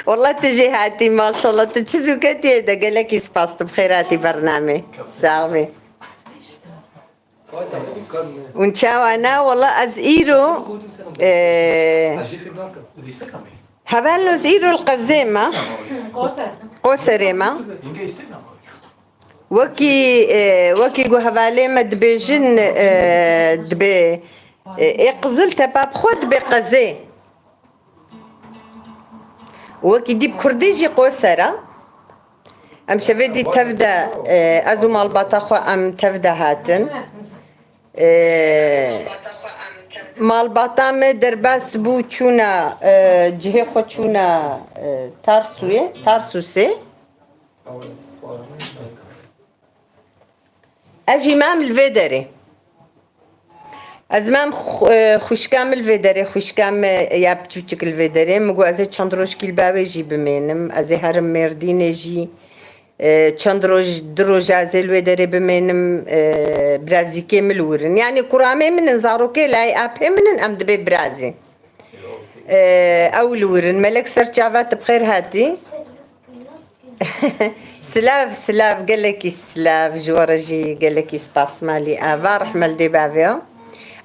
والله تجي هاتي ما شاء الله تجزو كتير ده قال لك يسباست بخيراتي برنامج صعبة وان شاء انا والله ازيرو هبالو زيرو القزيمة قوسريمة وكي جو هبالي مدبيجن دبي اقزل تباب خود بقزي وكي ديب كرديجي قوسرة ام شفيدي تفدا ازو مال بطاخو ام تفدا هاتن مال بطامه درباس بو چونا جهه خو چونا تارسوسه اجي مام الفيدري از مام خوشکام الفيدري خوشکام یا بچوچک الفيدري مگو از چندروش کیل باوی جی بمینم از هرم مردین جی چندروش دروج از الفيدري بمینم برازيكي ملورن يعني كرامي من نزاروكي لاي ابي من ام دبي برازي او لورن ملك سرچاوات بخير هاتي سلاف قال لك سلاف جورجي قال لك سباس مالي افا رحمل دي بافيو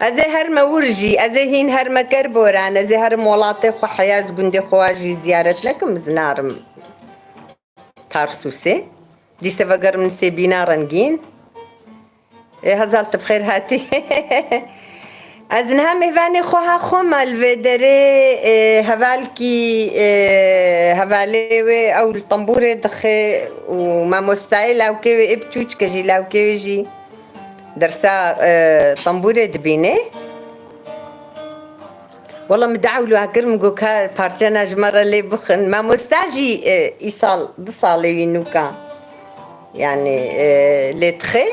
ازي هر مورجي ازي هين هر مكربوران ازي هر مولاتي خو حياز قندي خواجي زيارة لكم زنارم تارسوسي دي سفقر من سيبينا رنجين هزالت بخير هاتي ازنها ميفاني خوها خوما الفيدري هفالكي هفاليوي او الطنبوري دخي وما مستعي لاوكي ابتوش كجي لاوكي جي درسا طنبوري دبيني والله مدعولو هكر مقوكا بارجانا جمرة اللي بخن ما مستعجي ايصال دصالي نوكا يعني لتخي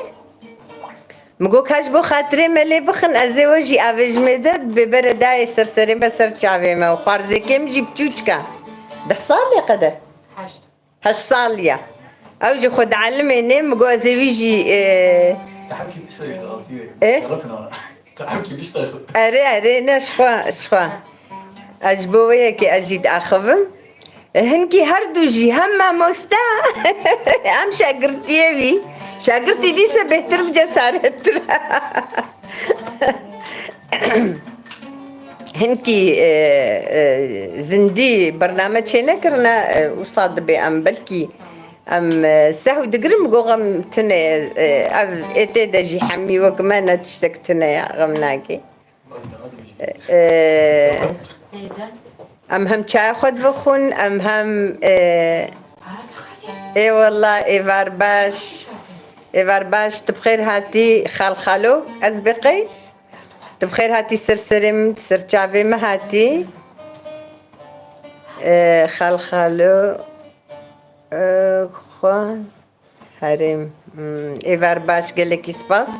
مقوكاش بو خاطري ملي بخن ازواجي افيج مدد ببرداي سرسري بسر تشافي ما وخارزي كم جي بتوچكا ده صالي قدر هش صاليا اوجي خد علميني مقو ازواجي تحكي بيشتغل ايه عرفنا تحكي بيشتغل اري نشفا اجبوية كي اجيد اخفم هنكي هردوجي هما مستا ام شاقرتيوي شاقرتي دي سبهتر بجسارتر هنكي زندي برنامج هنا كرنا وصاد بي ام بلكي ام سهو دقرم غم تنا اتي دجي حمي وكما تشتكتنا غمناكي ام هم چای خود بخون ام هم ای والله ایوار باش تبخير هاتي خالو از بقي تبخير هاتي سرسرم سرچاوي ما هاتي خالو خوان هرم ایوار باش گلکی سپاس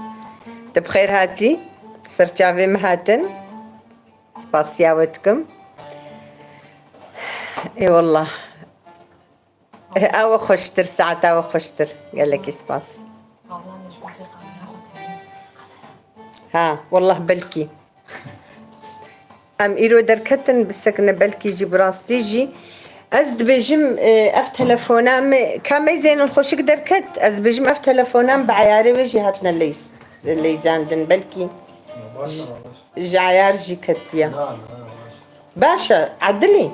تبخير هاتي سرچاوي ما هاتن سپاسياوتكم اي والله او خوشتر ساعات او خوشتر قال لك سباس ها والله بلكي ام ايرو دركتن بسكنه بلكي جي براستيجي ازد بجم اف تلفونام كما زين الخوشك دركت از بجم اف تلفونام بعياري وجي هاتنا اللي زاندن بلكي جعيار جي كتيا باشا عدلي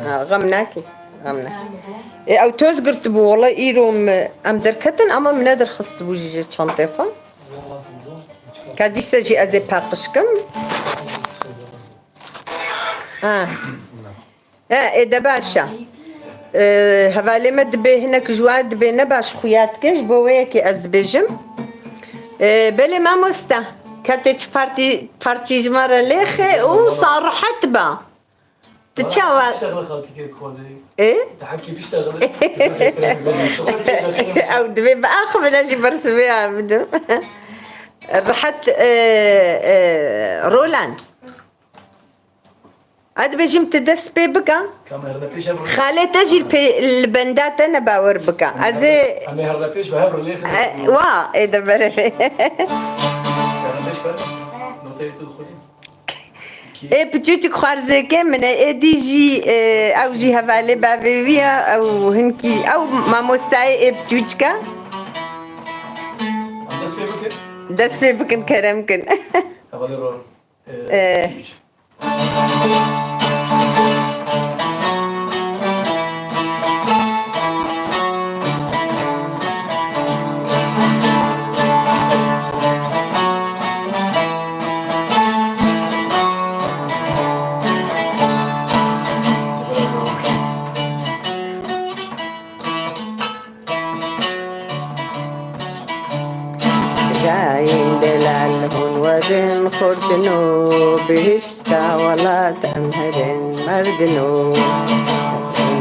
غمناكي او توز قرت بو والله ايروم ام دركتن اما من ادر خست بو جي شانطيفا كادي سجي ازي باقشكم اذا باشا هفالي مد به هناك جواد به نباش خوياتكش بويكي از بجم بلي ما مستا كاتش بارتي جمارة ليخي وصار حتبه تتشاور بيشتغل خالتي كده خالتي ايه تحكي بيشتغل او دبي باخ بلاجي برسميها بدو رحت رولان عاد بجم تدس بي بكا خالي تجي البندات انا باور بكا ازي انا هربيش بهبر ليه وا ايه دبر بتوتك خوارزكي من ديجي او جي هفالي بافيويا او هنكي او ما مستعي بتوتكا Anders bir bakın. دس في بكن كرمكن Havalı rol. Ee. Üç. جايين دلالهن ودن خردنو بهشتا ولا تأمهرن مردنو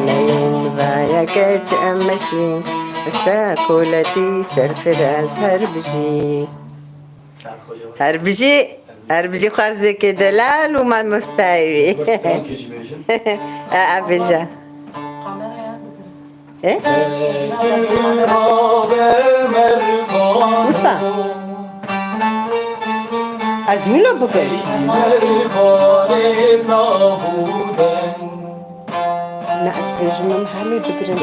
نين بايا كج أمشي الساكولتي سرفراز هربجي Sen kocaman. هربجي خارزكي دلال وما مستعيبي Sen keçi beyciğim. أبجا Kameraya bakın. إيه Musa. أزولو بكل ناس بيجمع محلي بكرن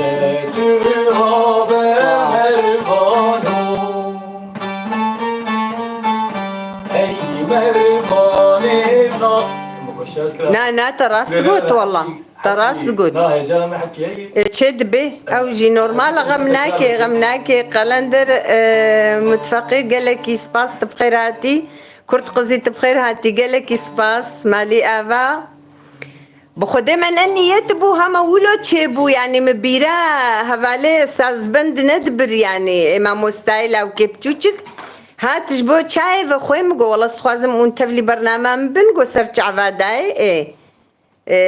نا تراس قوت والله تراس قوت لا يا جانا ما حكي تشد به او جي نورمال غمناكي قلندر متفقي قال لك سباس تبخيراتي كرت قزيت بخير هاتي قال لك سباس مالي افا بخده من اني يتبو هما ولو تشيبو يعني مبيرا هفالي سازبند ندبر يعني اما مستايل او كيبتوچك هات جبو چاي و خوي مگو والله سخوازم اون تفلي برنامه بنگو سرچ عواداي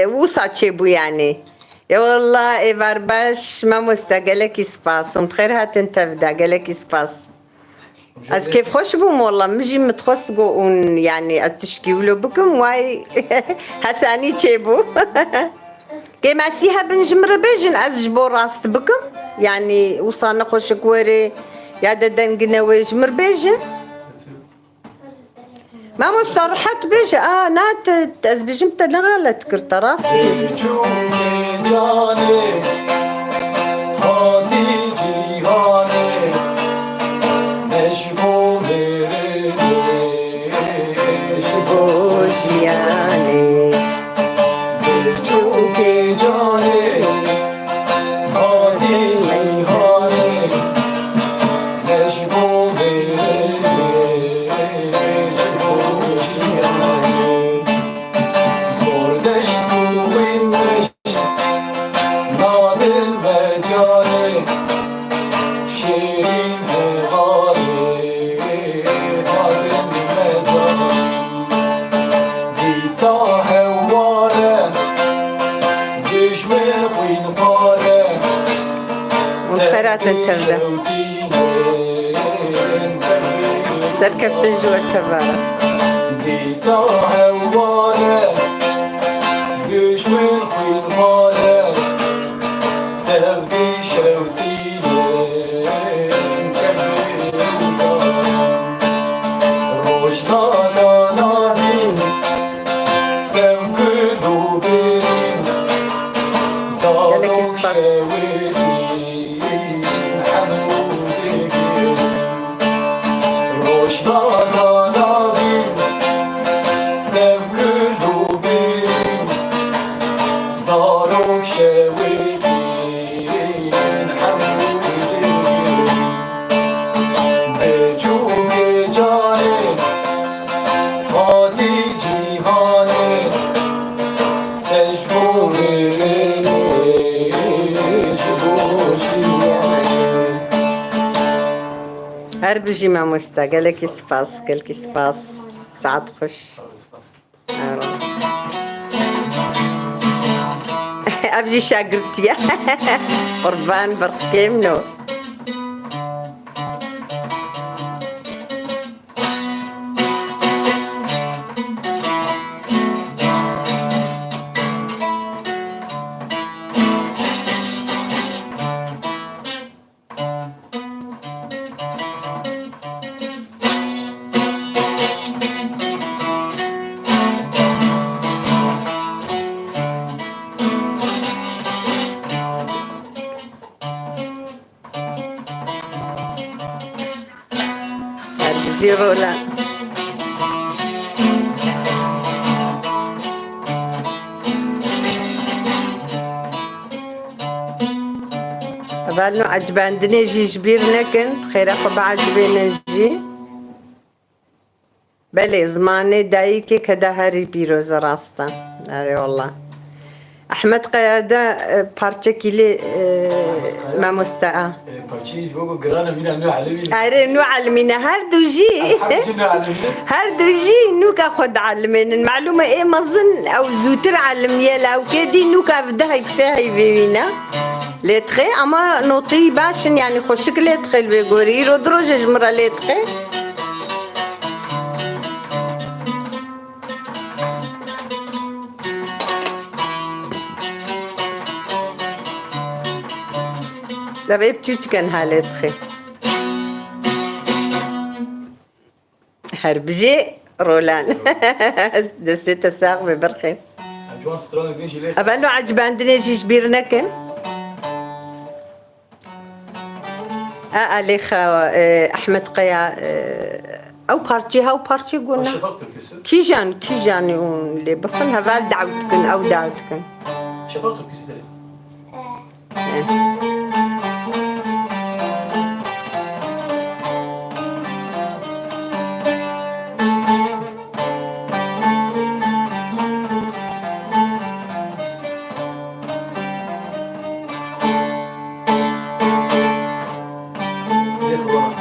وصا تشيبو يعني يا والله اي بارباش ما مستقلك سباس بخير هات انت بدا قالك سباس از كيف خوش بوم والله مجي متخصقو يعني از تشكيولو بكم واي حساني تشيبو كيما سيها بنجمر بيجن از جبو راست بكم يعني وصلنا خوش كوري يا ددن قناوي جمر بيجن ما مسترحت بيجا نات از بيجم تنغالت كرت راسي يعني والخيرات تبدا سركفت جوا التبارة قالك سباس هربجي ما مستا قالك سباس قالك سباس ساعات خش ابجي شاقرتي قربان برخي منو بجي رولا بالو عجبان دني جي جبير نكن بخير اخو بعجبين جي بله زماني دايكي كده هاري بيروز راستا هاري والله احمد قيادة بارتشكيلي ما مستاء Parçayı bu grana mina ne halimi. هاري نو علمينا هردو جي Ne halimi. هردو جي نوكا خد علمين المعلومة ايه مظن او زوتر علمية لو كدي نوكا فدها يفساهي بينا لتخي اما نوطي باشن يعني خوشك لتخي البيقوري رودرو جمرة لتخي دابا بتوتكن هالتخي هربجي رولان دستي تساق ببرخي Şu an strana gidince ile. أبلو عجبان دنيجي جبير نكن أليخا أحمد قيا أو بارتي هاو بارتي قلنا Şafak türküsü. كيجان يون اللي بخن هفال دعوتكن أو دعوتكن Şafak türküsü deriz. Ne falan.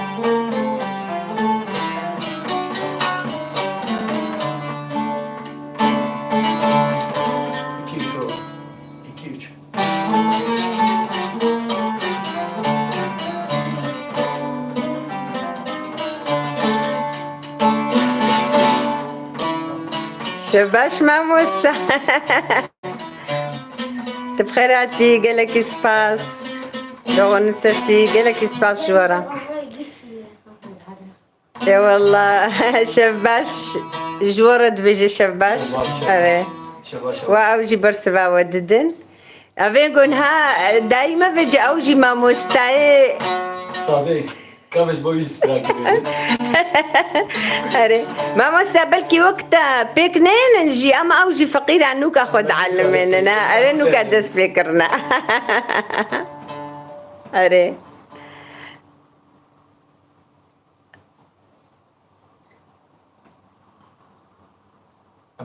İki üç o. İki üç. شباش ما موستا تبخيراتي قالك سباس لغن ساسي قالك سباس جورا يا والله شباش جورة بيجي شباش أري Şafak şafak. وأوجي برسبا وددن أبين قنها دايما بيجي أوجي ما مستاي Sazey. Kameş boyu istirahat ediyor. أري ما مستقبل كي وقتها بيكنين نجي أما أوجي فقير عنوك أخذ علمنا أري نوكا دس فكرنا أري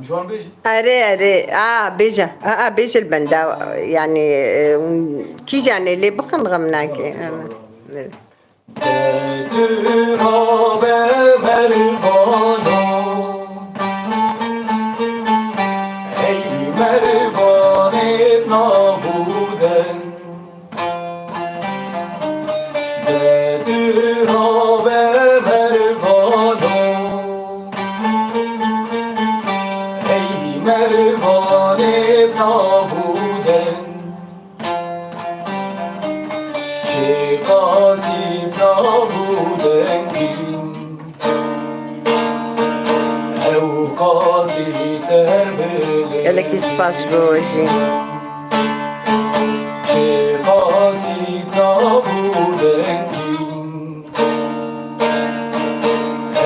Şu an beş. أري بيجا بيجا البندا يعني كي جاني اللي بخن غمناكي Bedir haber mervana. Ey mervan nabuden. Bedir haber mervana. Ey mervan nabuden. Çekazim nabudengin. Ev kazi serbele. قالك سباس بوجي Çekazim nabudengin.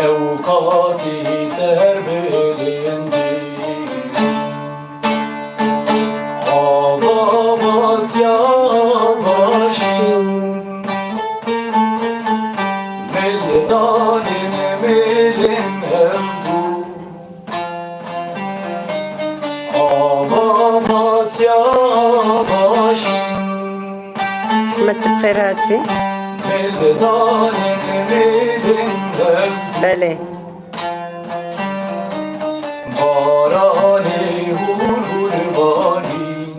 Ev kazi serbelendi. Ağlamaz yavaşın. Meldanin melin evdu. Ağlamaz yavaşın. أحمد بخيراتي Meldanin melin evdu. بلي Barani hurbanin.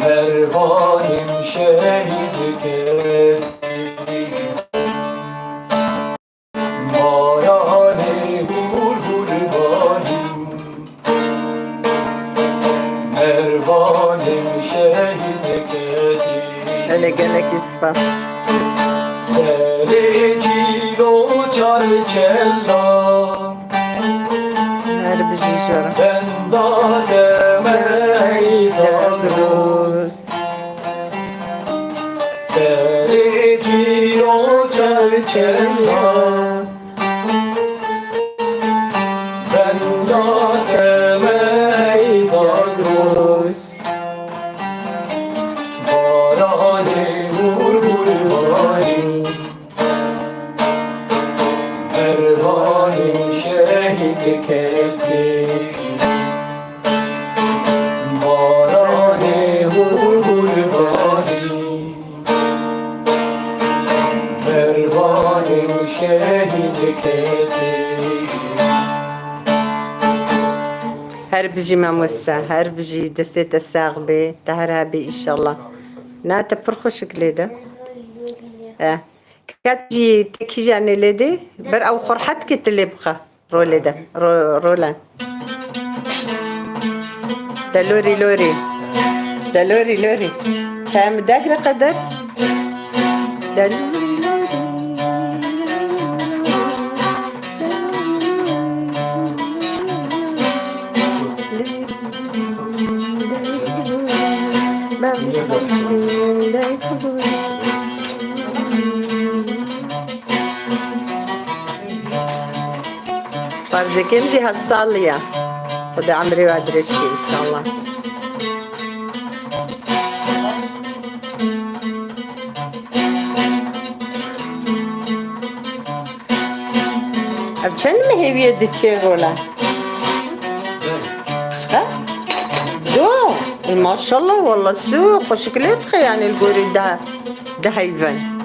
Mervanim şehit etti. Barani hurbanin. Mervanim şehit etti. بلي قالك سباس Serecilo çarçella. هربجي جورا Ben da demeyi زغروس Serecilo çarçella. kella Ben datemeyiz adros Barane vurgulvari Mervani şehit ketti Barane vurgulvari Mervani şehit ketti هر بجي ما مستا هر بجي دستيت الساغبي تهرابي إن شاء الله ناتا برخوشك ليدا كاتجي تكيجي عن ليدي بر أو خرحت كت اللي بقى روليدا رولان دا لوري لوري دا لوري لوري شام داقرة قدر دا لوري فرزك امشي هالصالية خد عمري وادرشكي ان شاء الله أفشان ما هي بيد تشيغولا ها دو ما شاء الله والله سوق وشكلت يعني القوري ده هيفن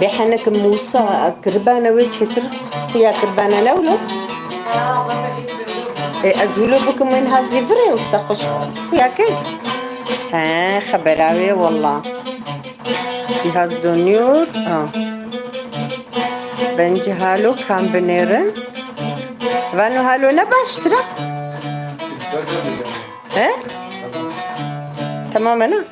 بحنك موسى كربانة ويتشتر يا كربانة لولو أزولو بكم من هالزفرة وساقش يا كي خبراوي والله جهاز دونيور بنجي هالو كان بنيرن وانو هالو نباشترا تمام أنا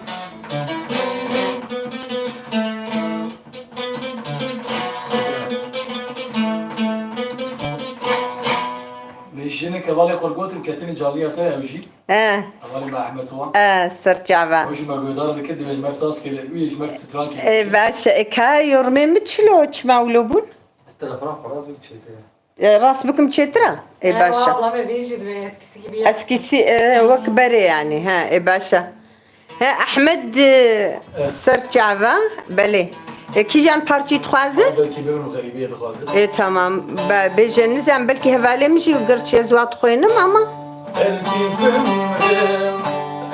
مشينا كبالي خرجوت الكاتين جالية تاعي وجي أولي مع أحمد وان سرجعبا وش ما بيدار ذي كده مجمر ساس كده ويش مر تتراكي باشا إكا يورمي متشلوش مولوبون التلفون خلاص بك راس بكم تشترا باشا والله ما بيجي eskisi gibi اسكسي وكبري يعني باشا احمد سرجعبا بله كي جان بارتي تخوازن بلكي بيرم غريبية دخوازن تمام بيجن نزام بلكي هفالي مشي وقرت يزوات خوينا ماما الكيز بمرم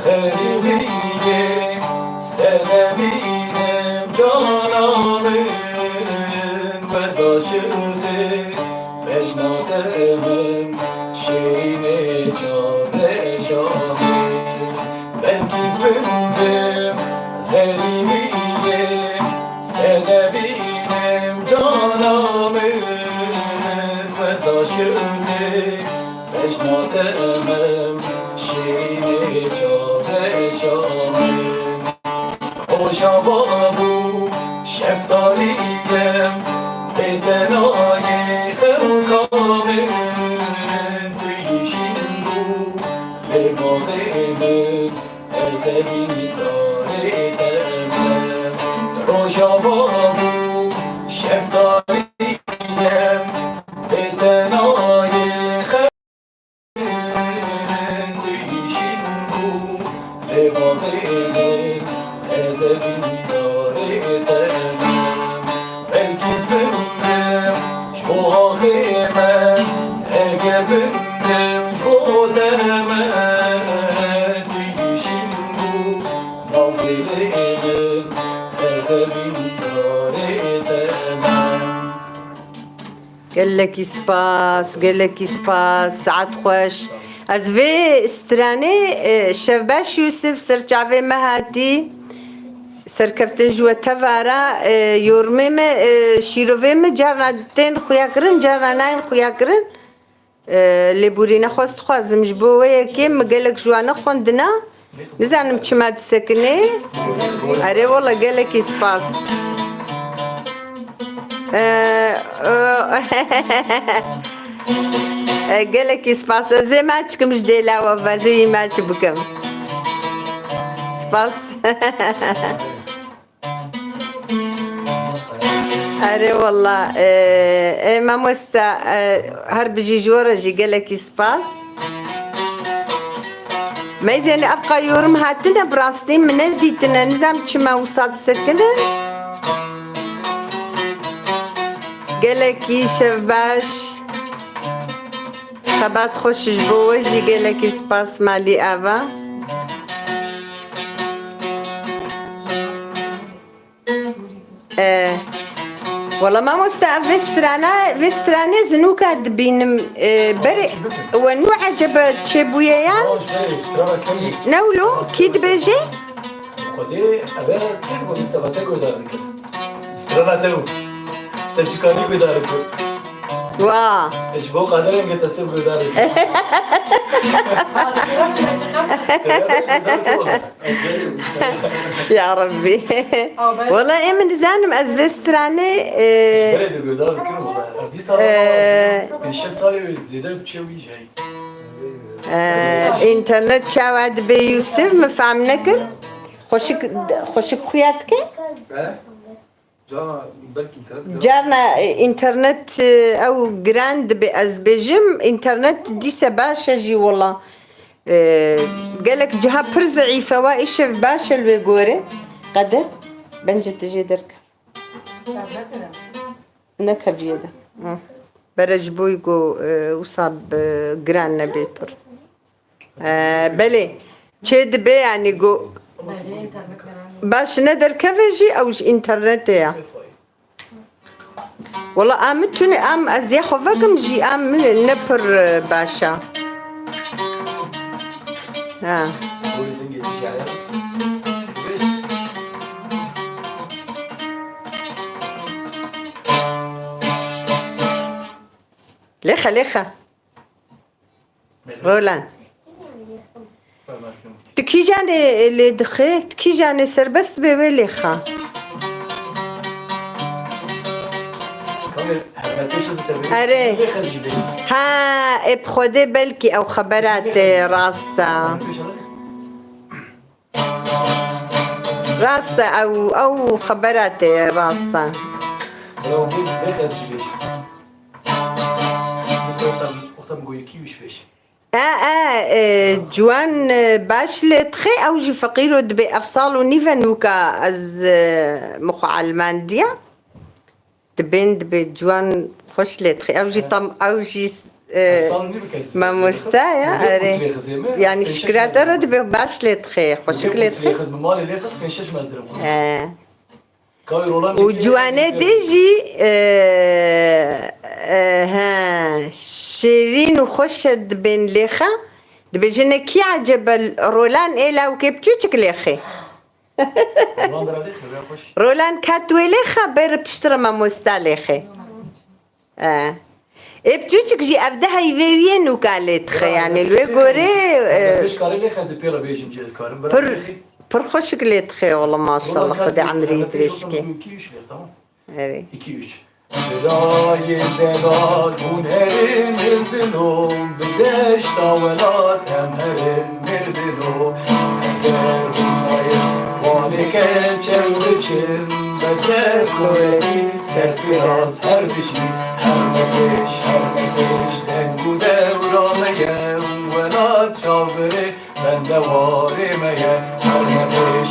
غريبية استنبينم جانامن وزاشردم مجناتمم شيرين جاره شامم الكيز بمرم غريبية استنبينم جانامن وزاشردم مجناتمم شیری جاره شامم خوشابابو شفتالیم بدنای خرکامم تویشین بو لباقمم ازلی داره تمم خوشابابو شفتالیم بدنای قال لك سباس قال لك سباس ساعات خوش از في استراني شباش يوسف سرجعفي مهاتي سركفتن جوا تفارا يورمي ما شيروفي ما جارنا تين خويا كرن جارنا ناين خويا كرن لبورينا خواست خوازم جبوه كيم قال لك جوانا خوندنا نزعنم چما تسكني اري والله قال لك سباس gelek spas zema çıkmış dela ve zey maç bukum. Spas. Are valla mamosta her biji jora ji gelek spas. Mezeni afka yorum hatine brasti mine ditine nizam çima usat sekine. Geleki şevbaş. خبات خوشش بوجی گلکی سپاس مالی آوا والله ما مستعب فسترانه زنوكا دبينم بري ونو عجب تشبويا يعني نولو كيد بيجي خدي أبا كيف بقول سبتة قدارك استرانا تلو تشكاني بدارك واه إيش بو قادرين قد بدارك يا ربي والله إيه من زانم أزفستراني بريد قدارك كلام والله في صار بيش صار زيادة بتشوي شيء إنترنت شاود بيوسف مفهم نكر خوشك خوياتك جارنا إنترنت أو جراند بأزبجم إنترنت دي سباشة جي والله قالك جها برزعي فوائش باشا البيقوري قدر بنجي تجي درك نكا بيدا برج بويقو وصاب جرانا بيبر بلي تشيد بي يعني قو باش ندر كفجي أوش إنترنت يا والله آمتوني آم أزيا خفاكم جي آم نبر باشا ها ليخا رولان تكي جاني اللي دخي تكي جاني سربست بيبي ليخا أري ها بخودي بلكي أو خبرات راستا أو خبرات راستا جوان باش لتخي أو جي فقيرو دبي أفصالو نيفانوكا از مخو علمانديا دبين دبي جوان خوش لتخي أو جي طم أو جي ما مستايا أري يعني شكرات أرد دبي باش لتخي خوشك لتخي وجوانه تيجي ها شيرين وخشد بين ليخا دبجنا كي عجب رولان إلا وكيبتوشك ليخي رولان كاتوي ليخا بير بشترى ما مستا ليخي ابتوشك جي أبدها يفيوين وكالت خي يعني الوي قوري پر خوشك ليتخي والله ما شاء الله خدي عمري يدريشكي هري 2-3 Bedayı bedal hunerin bilbilum Bideş davelat emherin bilbilum Eğer bunayı valike çevreçim Bese kuvveti serfiraz her bişi Her nebeş dengu devrameye Velat çavri bende varimeye Her nebeş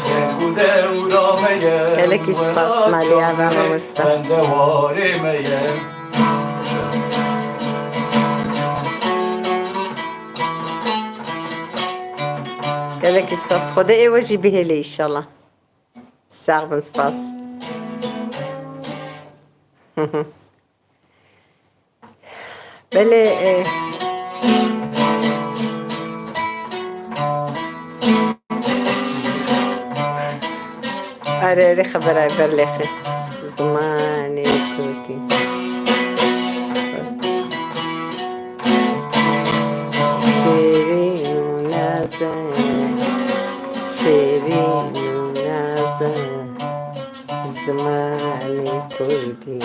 dengu devrameye Gelek ispas maliya ve Mustafa bende varimeye gelek ispas خدا ایوجی بهلی انشالله سربن سپاس بله آره خبرای برلخه زمانی کوتی شیرین و نازن شیرین و نازن زمانی كردي.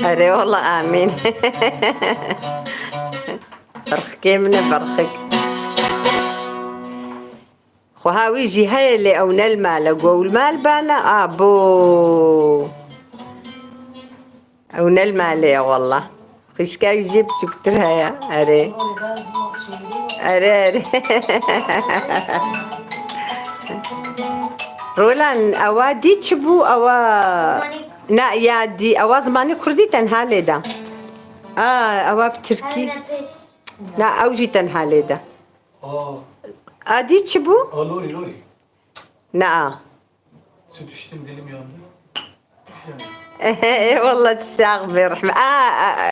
أري والله آمين. برخكي من برخك خو هاوي جي هاي اللي أونا المال أقول مال بانا أبو أونا المال يا والله خش كاي جيب تكترها يا أري أري رولان أوادي تشبو أوا نا يا دي أوا زماني كردي تنها ليدا أوا بتركي لا أوجي تنها ليدا أدي تشبو Lori. نا Süt içtim dilim yandı. والله تستغفر رحمة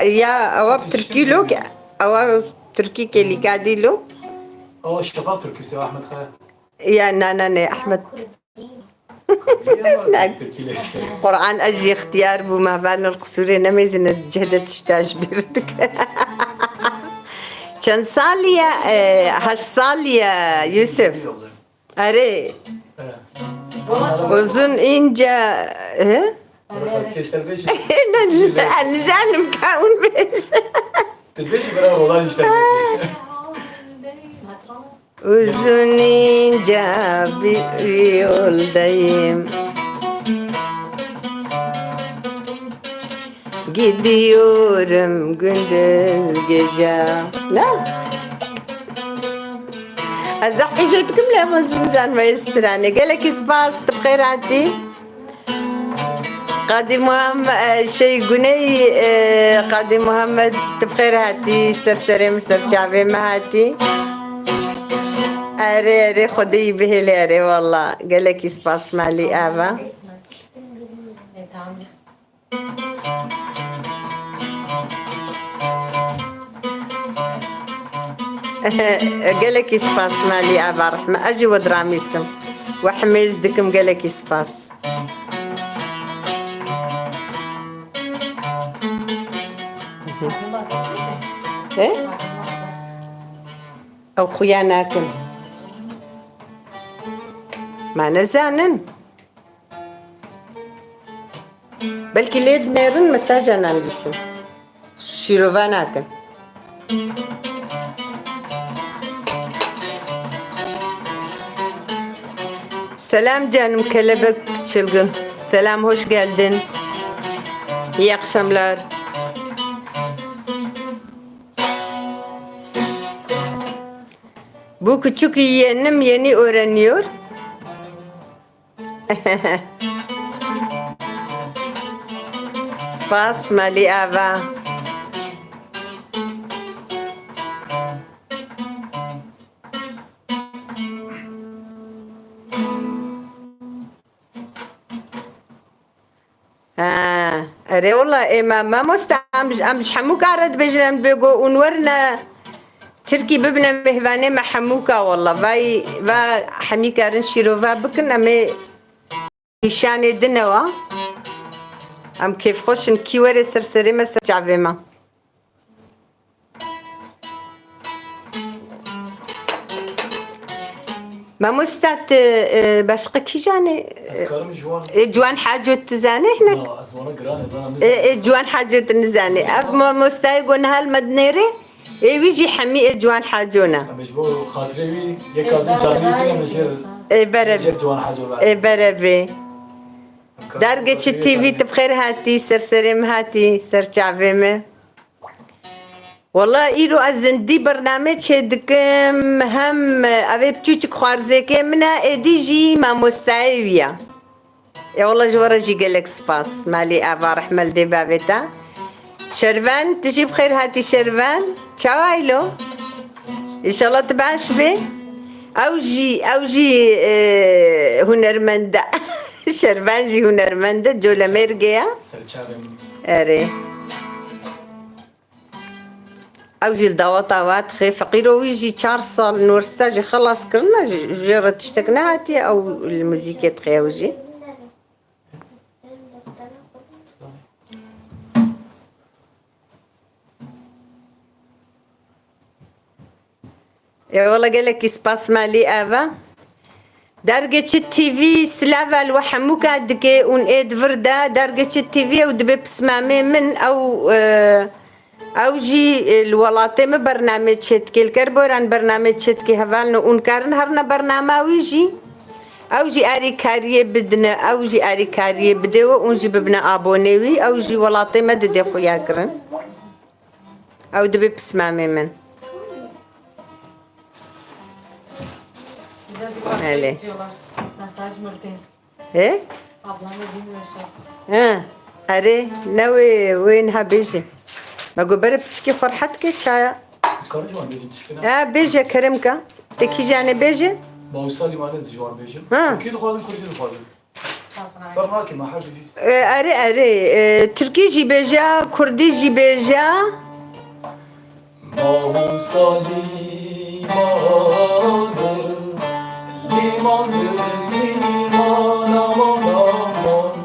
يا أوا بتركي لو أوا بتركي كلي قاعدي له Şafak türküsü Ahmet Kaya. يا نانا أحمد Türkiye'yle. قرآن أجي اختيار بما بان القصوري نميزن جهدة تشتاج بيرتك كان صالية هاش صالية يوسف أري وزن إنجا Keşler beş. نزال مكاون بيش Beş beraber olan işte. Uzun ince bir yoldayım Gidiyorum gündüz gece لا أزحف جيتكم لا مزيزان ما يستراني قالك سباس بخير عدي قاضي محمد شي قني قاضي محمد بخير هاتي سرسري مصر جعبي ما هاتي أري خدي به لي والله قال لك سباس مالي آبا قال لك سباس مالي آبا رحمة أجي ودرامي اسم وحميز دكم قال لك سباس إيه أو خياناكم ما نزانن بلكي ليد نيرن مساجنا نلبسن شيروفاناكن Selam canım kelebek çılgın. Selam hoş geldin. İyi akşamlar. Bu küçük yeğenim yeni öğreniyor. Spas mali ava. أري والله ما مش حموك عرض بجنم بيجو ونورنا تركي ببنا مهبانة مع حموكا والله باي با حميكا رنشيروفا بكنا مي نشاني دنوا أم كيف خوشن كيوري سرسري ما سرجع ما ما مستعد باشقة كي جاني جوان حاجة تزاني هناك جوان حاجة نزاني أب ما مستعد قلنا هالمدنيري ويجي حمي جوان حاجونا خاطري بربي درجة التي في تبخير هاتي سرسريم هاتي سرچاويمه والله ایرو از زندی برنامج هدکم هم اوه بچوچک خوارزه که منا ادیجی ما مستعویه والله جورا جي قالك سباس مالي ابا رحمة دي بابتا شرفان تجي بخير هاتي شرفان شاوايلو ان شاء الله تبعش بي اوجي هنرمندا شرفان جي هنرمندا جولا ميرجيا اري اوجي الضوطاوات خي فقيرو ويجي 4 صال نور ستاجي خلاص كرنا جرت تشتكنا هاتي او الموزيكات خي اوجي يا والله قال لك سباس مالي افا درجة التي في سلافا الوحموكا دكي اون ايد فردا درجة التي في ودبي بسمامي من او جي الولاتي ما برنامج شتكي الكربوران برنامج شتكي هفالنا اون كارن هرنا برنامج جي او جي اري كاريه بدنا او جي اري كاريه بدو اون جي ببنا ابونيوي او جي ولاتي ما ددي خويا كرن او دبي بسمامي من Öyle. Mesaj mırtın. ايه Ablamla bilmiyorsun. ها اري ناوي وينها بيجي ما قبر بتشكي فرحتك شايا اسكاري جوان بيجي تشكينا بيجي كرمكا تكي جاني بيجي باوصالي مالز جوان بيجي ها. كيلو خالد كل خالد Sapına. فرناكي ما حد بيجي اري تركي جي بيجا كردي جي بيجا باوصالي مالز limandır liman aman aman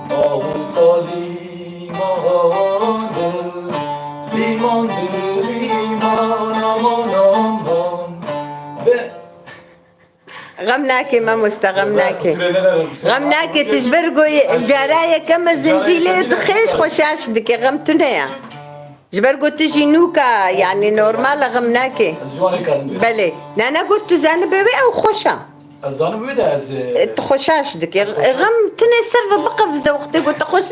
Bağırsa limandır limandır liman aman aman Ve غمناكي ما مستغمناكي غمناكي تجبرقوا الجراية كما زنديلي دخيش خوشاش دكي غمتنايا جبرقوا تجي نوكا يعني نورمال غمناكي الجواني كان بلي نانا قلت زان بيبي او خوشا الزانو بيدا از تخشاش دك غم تني سرفة بقى في زوقتي قلت تخش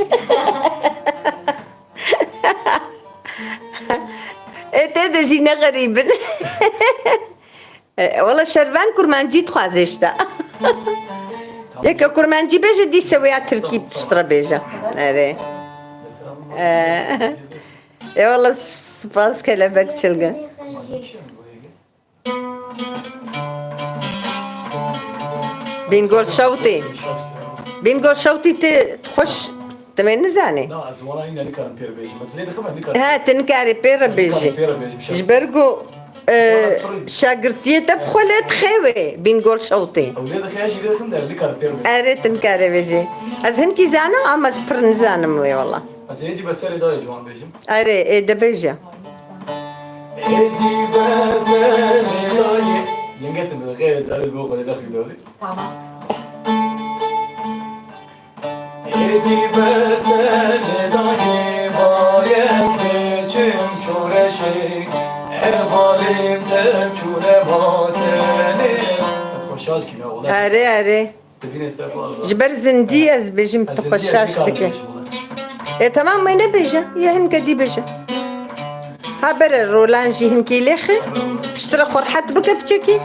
انت جينا غريب والله شرفان كرمانجي تخازشتا ياك كرمانجي بيجا دي سويات تركيب بشترا بيجا اري يا والله سباس كلامك شلقا بنقول صوتي بنقول صوتي تخش تمين نزاني لا از وانا این نکارم پیر بیجی مثلا دخمه نکارم ها تنكاري بيرا بيجي پیر بیجی بشه جبرقو شاقرتية تبخلت خيوي بنقول صوتي اولاد خیاجی دخم در نکارم پیر بیجی اري تنكاري بيجي از هنكي زانا اما سبر نزانا موي والله از هیچی بسری داره جوان بیجیم اري ايه ده بيجي ادی بسری داره yengetim de gayet Ali bu kadar lafı doğru. Tamam. Edi besele dahi bayet geçim şureşik Evalim temçure vateni Hoşaz ki ne ola اري Tebin estağfurullah جبر زندي از بيجم تخشاش دكي ايه تمام وين بيجا يا هنك دي بيجا هابر الرولانجي هنكي لخي بشترى خرحات بك بتشكي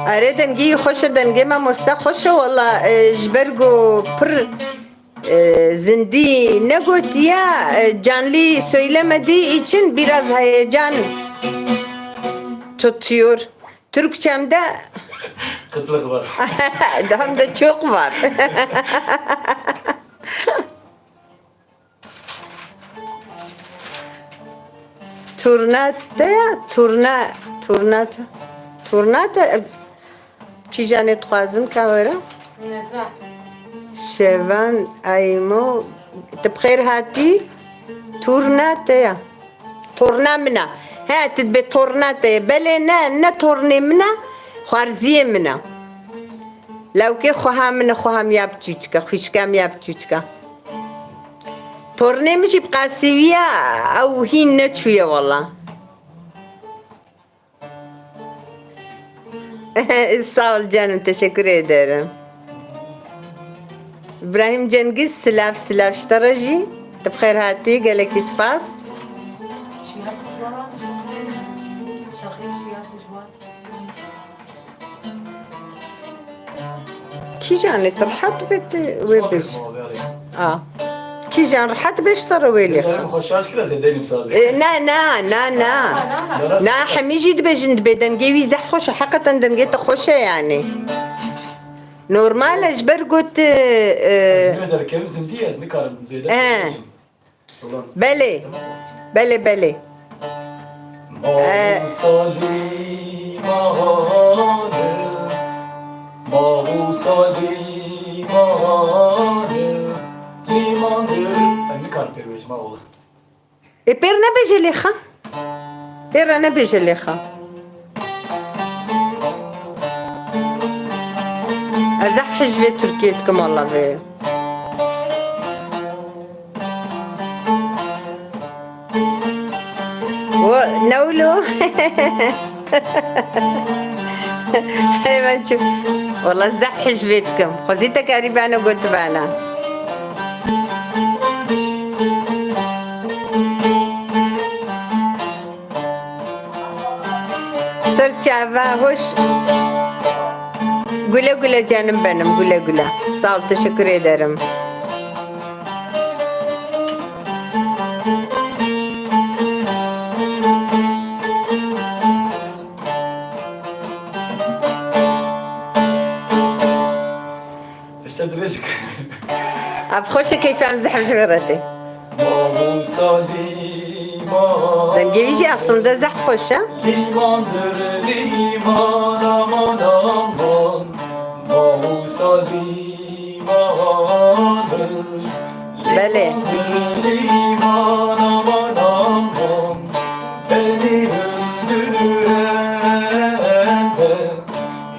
اريد نجي خوش دنجي ما مستخوش والله جبرجو بر زندي نقول يا جانلي söylemediği için biraz heyecan tutuyor. Türkçemde Kıtlık var. hem de çok var. تورناتا چی جانت خوازن کامرا Neza. شوان ایمو تبخير هاتي تورناتا تورنا منا هات تبي تورناتا بلي نا تورني منا خوارزي منا لو كي خوها من خوها ميابتوچكا خوشكا ميابتوچكا تورني مش بقاسيوية او هي نتشوية والله sağ ol canım teşekkür ederim. İbrahim Cengiz Slav Ştaraji تبخير هاتي قالك سباس Şiar kuşlar. Şarkı şiar kuşlar. کی جانت راحت بت وبش Mavi arayayım. کی جان راحت بشتر ویلی Benim hoşçakal kira zedenim sadece. نه نه نه نه نه حميجي دبجن دبدن جيوي زح خوش حقا دم جيت خوشة يعني نورمال اجبر قلت Ne eder kemizin diye ne karım zeyde. Ulan. بلي بلي بلي Mahu salimanı, mahu salimanı, limandır. Ne karım pervejma olur. بير نبجي ليخا بير نبجي ليخا ازح حجبة تركيتكم والله بي نولو هاي نشوف والله زح حجبتكم خزيتك قريبة انا قلت بانا Serçava hoş. Güle güle canım benim, güle güle. Sağ ol, teşekkür ederim. İşte direjik. Ab hoş keyif amzah mjverati. Mahu salimanı, Dengevici aslında zah hoş ha. limandır liman aman aman. Mahu salimanı, Bele. liman aman aman. Beni öldüren de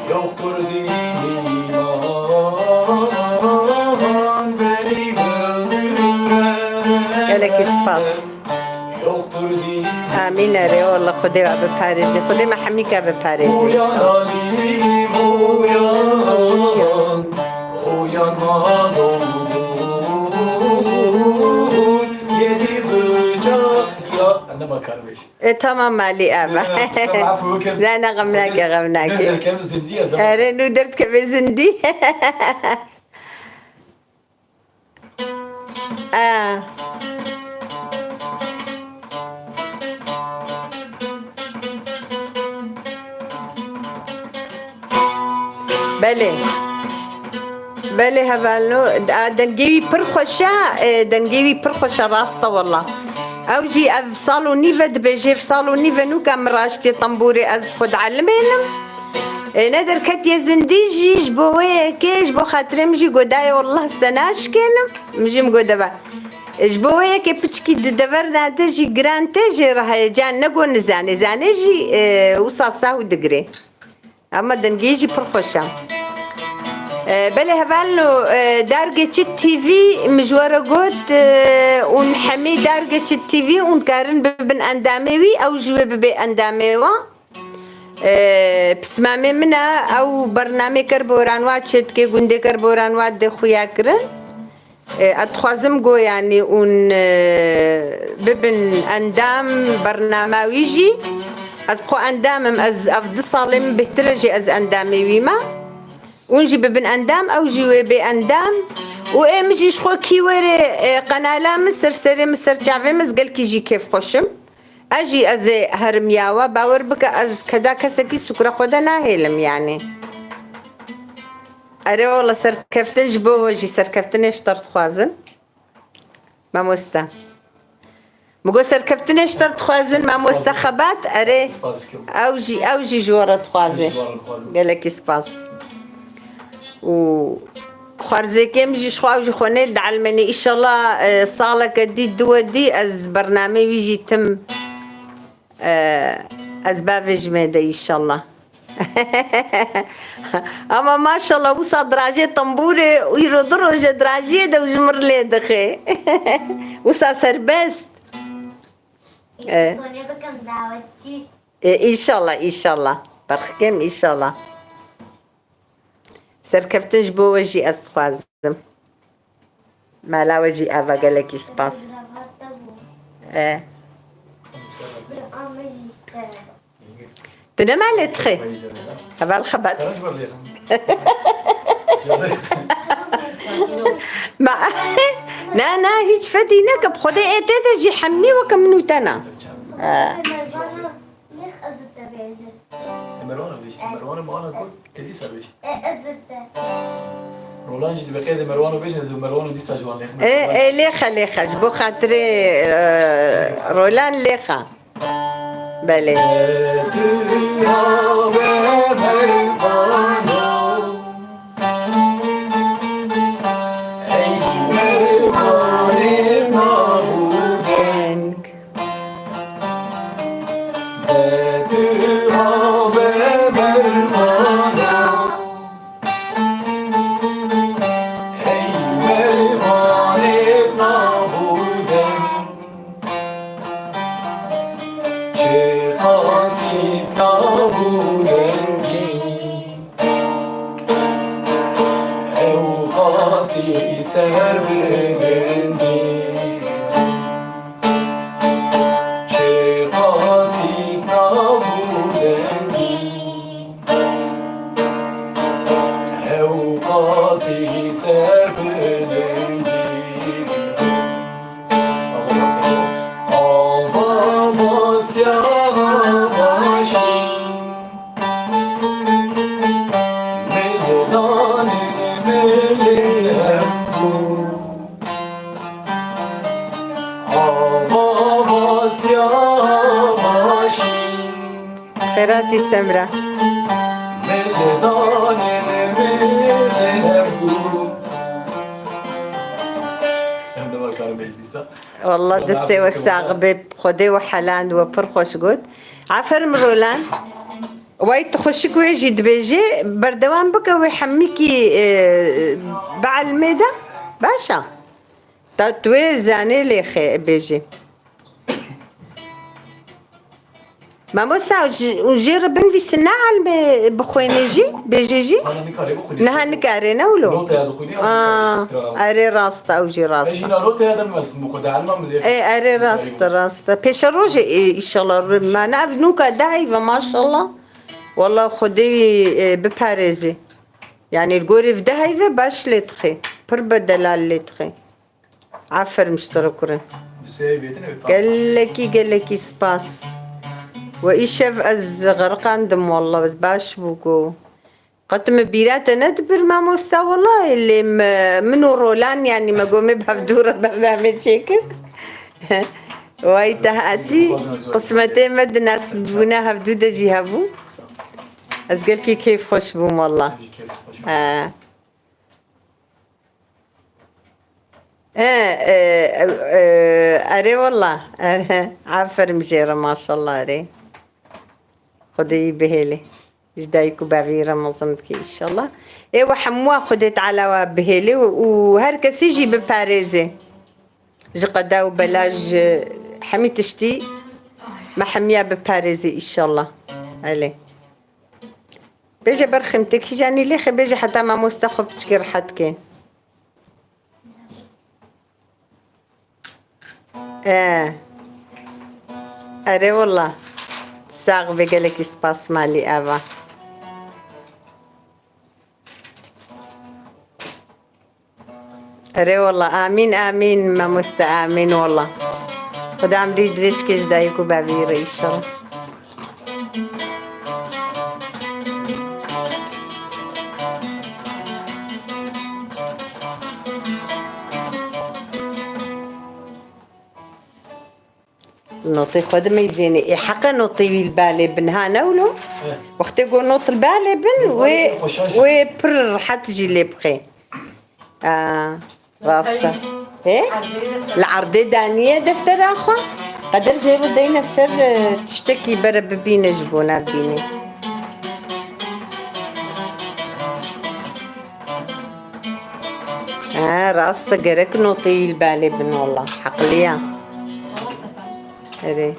yoktur liman. Beni öldüren Gelek ispas. yoktur liman. Amin ere والله خدي بباريزي خدي ما حميك بباريزي إن شاء الله. Uyan Halim uyan, uyanmaz oldun. Yedi bıçak ya... Anne bak kardeş. tamam Ali abi. لا انا غمناكي Ne غمناكي. erkemizin diye de. اري نو درت كبزندي. بله بله هبالنو دنجيبي برخوشة دنجيبي برخوشة راستا والله او جي اف صالو نيفا دبجي في صالو نيفا نو كام راشتي طنبوري از خد علمينم ندر كت يزنديجي جبوه كيش بو خاطرم جي قداي والله استناش كينم مجي مقودا با جبوه كي بتشكي ددفرنا تجي جران تجي راه جان نقو نزاني زاني جي وصاصاو دقري اما دنجيجي برخوشة بله هبالو درجة تي في مجوارة قوت ونحمي درجة تي في ونكارن ببن انداميوي او جوي ببي انداميوا بسمامي منا او برنامج كربورانوات شد كي قندي كربورانوات دي خويا كرن اتخوازم قو يعني اون ببن اندام برنامجي از بخو اندامم از افضل صالم بهترجي از انداميوي ما ونجي ببن اندام او جوي باندام وامجي شخو كي وري قناه مصر سري مصر جافي مزقل كي جي كيف خوشم اجي از هرمياوا باور بك از كدا كسكي سكر خدا ناهلم يعني اري والله سركفتن جبو وجي سركفتن اشترت خوازن ما مستا مگو سركفتن اشترت خوازن ما مستخبات اري اوجي جورت خوازن قالك سباس و خارزكم جي شخواو خوني دعلمني ان شاء الله صالة قدي دودي از برنامج يجي تم اسباب جميدة ان شاء الله اما ما شاء الله وصا دراجة طنبوري ويردروج دراجة ده وجمر لي دخي وصا سربست صوني بكم دعوتي ان شاء الله ان شاء الله برخكم ان شاء الله سركفتن جبو وجي استخوازم ما لا وجي افا قالك سباس تنام على تخي هذا الخبط ما نا هیچ فدی نکب خدا ایتده جی حمی و کم نوتنا ليخ أزت بيزر مروان بيش مروان ما انا قلت كذي سر بيش أزت رولان جدي بقيد مروان بيش مروان دي ساجوان ليخ ايه ليخا جبو خاطري رولان ليخا بله خيراتي سمرة والله دستي والساغبي بخدي وحلان وبرخوش قد عفر مرولان وايد تخشك ويجي دبيجي بردوان بك ويحميكي بعلميدا باشا تاتوي زاني لي بيجي ما موسى وجربن في سنة على بخوينيجي بيجي نها نكارينا ولو اري راستا او جي راستا اي اري راستا بيش الروجي ان شاء الله ما نعرف نوكا دايفه ما شاء الله والله خدي بباريزي يعني الجوري في دايفه باش لتخي بربا دلال لتخي عفر مشتركرن قال لكي سباس وإيشف از غرقان دم والله بس باش بوكو قتم بيرات ندبر ما موسى والله اللي منو رولان يعني ما قومي بهفدورة بعمل شكل واي تهاتي قسمتين مد ناس بدونها هفدودة جيهابو از قلكي كيف خوش بوم والله أري والله عافر مجيرة ما شاء الله أري خدي بهيلي جدايكو بعيرة مظمتكي إن شاء الله إيوه حموها خدت على بهيلي وهركس يجي بباريزي جقدا وبلاج حمي تشتي ما حميها بباريزي إن شاء الله علي بيجي برخمتك جاني ليخي بيجي حتى ما مستخب تشكر حدكي أري والله ساق بقالك سباس مالي أبا أري والله آمين آمين ما مستآمين والله خدا عمري دريش كيش دايكو بعبيري إن شاء الله نوطي خود ميزيني حقا نوطي البالي بن هانا ولو وقت يقول نوط البالي بن و بر حتجي اللي بخي راستا ايه العرضي دانية دفتر اخو قدر جايبو دينا السر تشتكي برا ببينا جبونا بيني راستا قرك نوطي البالي بن والله حقليا أري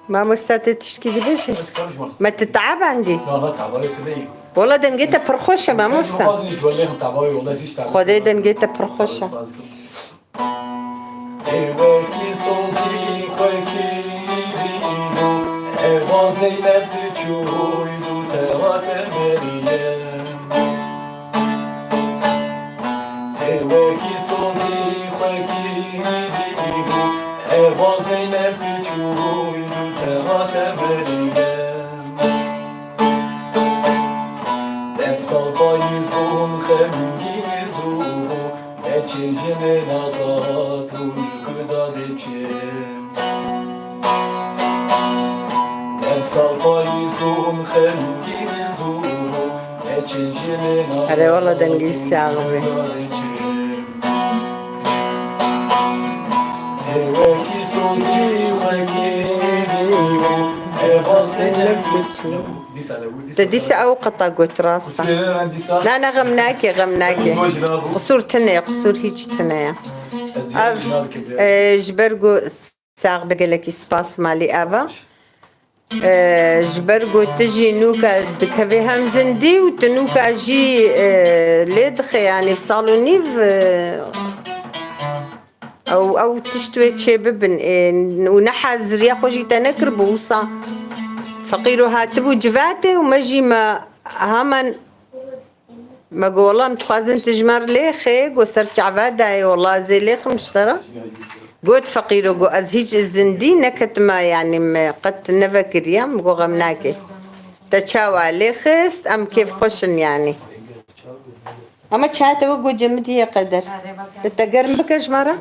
ما مستعد تشكي دي بيش بس كارج مرس ما تتعب عندي لا لا تعبانه تلاقي والله دنجيتا برخوشة ما مستعد لازم توليهم تعبانه والله زيش تعبانه خدي دنجيتا برخوشة Evaki sozi khaki dino Eva Zeynep çuydu tevate Meryem Evaki sozi khaki dino Eva Zeynep çuydu tevate Meryem Emsal payız on khemgimiz Çirgine nazat uykuda deçim Emsal payizun khemgin zuru Çirgine nazat أري والله دنجيسي عغبي Evaki sozi vekilimu Eval zeynep tutsu تديسي أو قطع قوت راسها لا أنا غمناكي قصور تنيا قصور هيج تنيا جبرقو ساق بقلك سباس مالي أبا جبرقو تجي نوكا دكافي هم زندي وتنوكا جي ليدخي يعني في صالونيف أو تشتوي تشيببن ونحز رياخو جي تنكر بوصا فقيرو هاتبو جفاتي ومجي ما هامن ما قول والله متخازن تجمر لي خيق وصرت عبادة والله زي ليق مشترى قلت فقيرو قو أزهيج الزندي نكت ما يعني ما قد نفكر يام قو غمناكي تشاوى لي خست أم كيف خشن يعني أما تشاتا وقو جمدي يا قدر بتقرم بك جمرة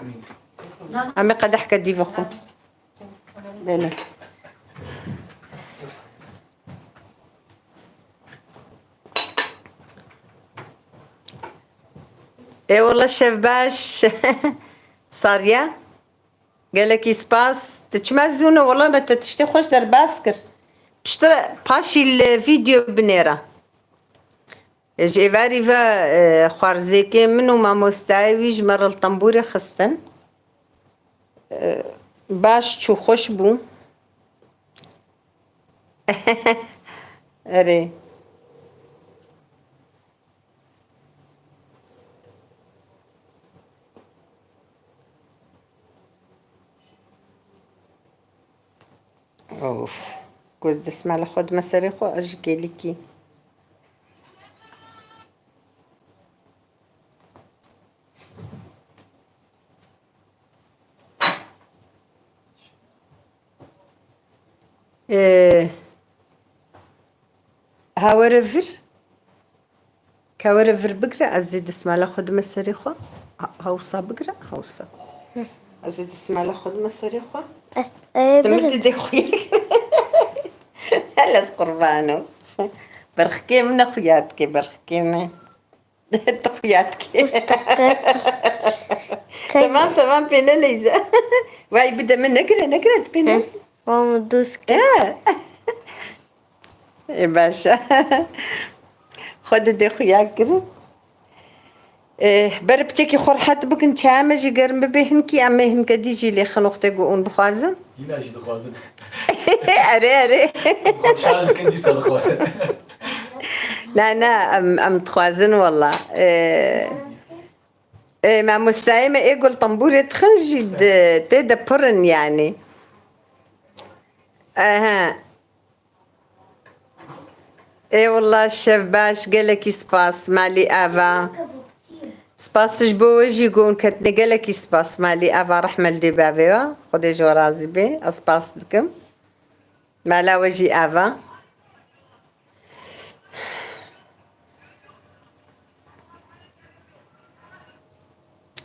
أما قد أحكي دي فخو بلا اي والله الشيف باش صاريا قالك سباس تتشمزونه والله ما تشتي خوش در باسكر بشترى باشي الفيديو بنيرة اجي فاريفا خوارزيكي منو ما مستاويج مرة الطنبوري خستن باش تشو خوش بو اري اوف جوز دسمع لخد مساريخو اجي لكي هاورفر كاورفر بقرا ازيد اسمع لخد مساريخو هوصا بقرا هوصا ازيد اسمع لخد مساريخو تمت دي خوياك هلا قربانو برخكي من اخوياتك برخكي من اخوياتك تمام بينا ليزا واي بدا من نقرا بينا ومدوسك يا باشا خد دي خوياك بربتكي خورحات بكن شامة جي قرم ببهنكي أما هنك ديجي لي خنوختي قوون بخوازم يلا جي دخوازن أري شاج كندي دخوازن لا أم تخوازن والله ما مستعيمة يقول طنبوري تخنجي تيدا برن يعني اها اي والله الشيف باش قالك سباس مالي افا سباس جبوجي يقول كتني قالك سباس مالي افا رحمة الدبابة خدي جو رازي بي اسباس دكم مالا وجي افا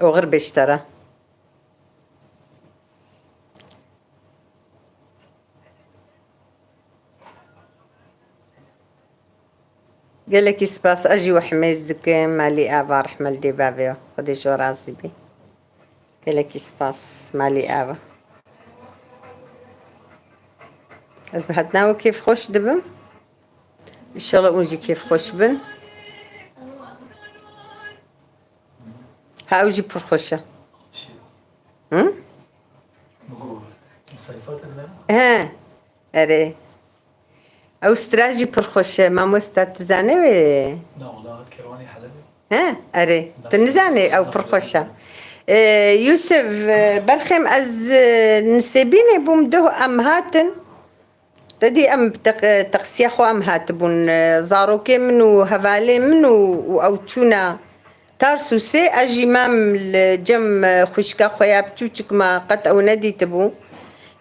وغرب اشترى قال لك سباس اجي وحميزك مالي ابا رحمة الدبابة خدي شو راسي بي قال لك سباس مالي ابا اصبحتنا كيف خوش دبم ان شاء الله اوجي كيف خوش بن هاوجي برخوشة مصيفات ها اره او استراجي پرخوشه ما مستات زانه و لا والله كرواني حلبي ها اره تنزانه او پرخوشه يوسف برخم از نسبيني بوم ده ام هاتن تدي ام تقسيخو ام هاتبون زاروكي منو هفالي منو او تشونا تارسو سي اجي مام الجم خشكا خويا بتوچك ما قد او ندي تبو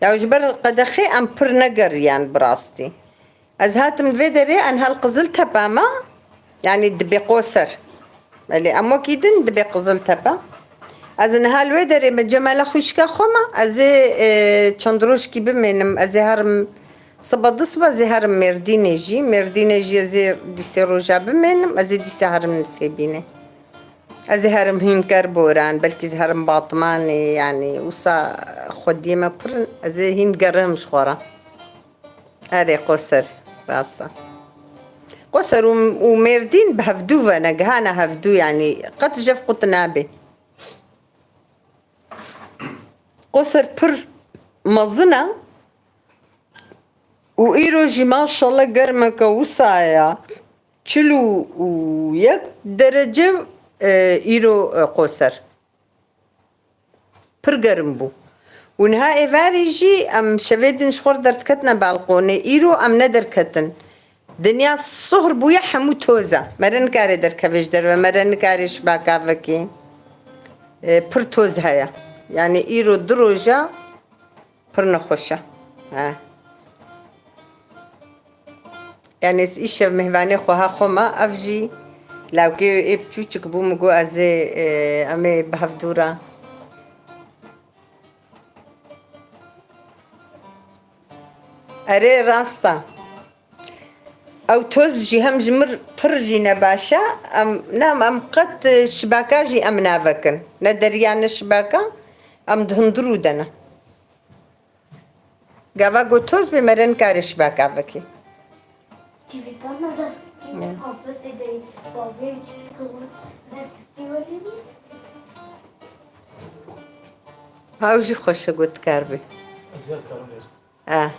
يا جبر قدخي ام پر نگر يعني براستي از هاتم فيدري ان هالقزل تباما يعني دبي قوسر اللي امو كيدن دبي قزل تبا از ان هالويدري مجمال خشكا خوما از چندروش كي بمنم از هرم صبا زي هرم مردينيجي زي دي سيروجا بمنم از دي سهرم نسيبيني از هرم هين بوران بلكي هرم باطماني يعني وصا خديمة بر از هين قرهم شخورا اري قصر راستا قصر ومردين بهفدو فنقهانا هفدو يعني قد جف قطنابي قصر بر مظنة وإيروجي ما شاء الله قرمك وصايا چلو ويك درجة إيرو قصر پر قرم بو ونهائي فاريجي ام شفيدن شخور درتكتنا بالقوني إيرو ام ندركتن دنيا الصهر بويا حمو توزا مرن كاري دركفش در ومرن كاري شباكا فكي پر توز هيا يعني إيرو دروجة پر نخوشة يعني إيش مهواني خوها خوما أفجي لو كي إيه بتشوشك بو مجو أزي أمي بهفدورا أري راستا أو توزجي هم جمر برجي نباشا نعم أم قد شباكا جي أم نافكن ندريان الشباكا أم دهندرو دنا قاوا قو توز بمرن كار شباكا فكي هاوجي خوش قوت كاربي ازياد كارولير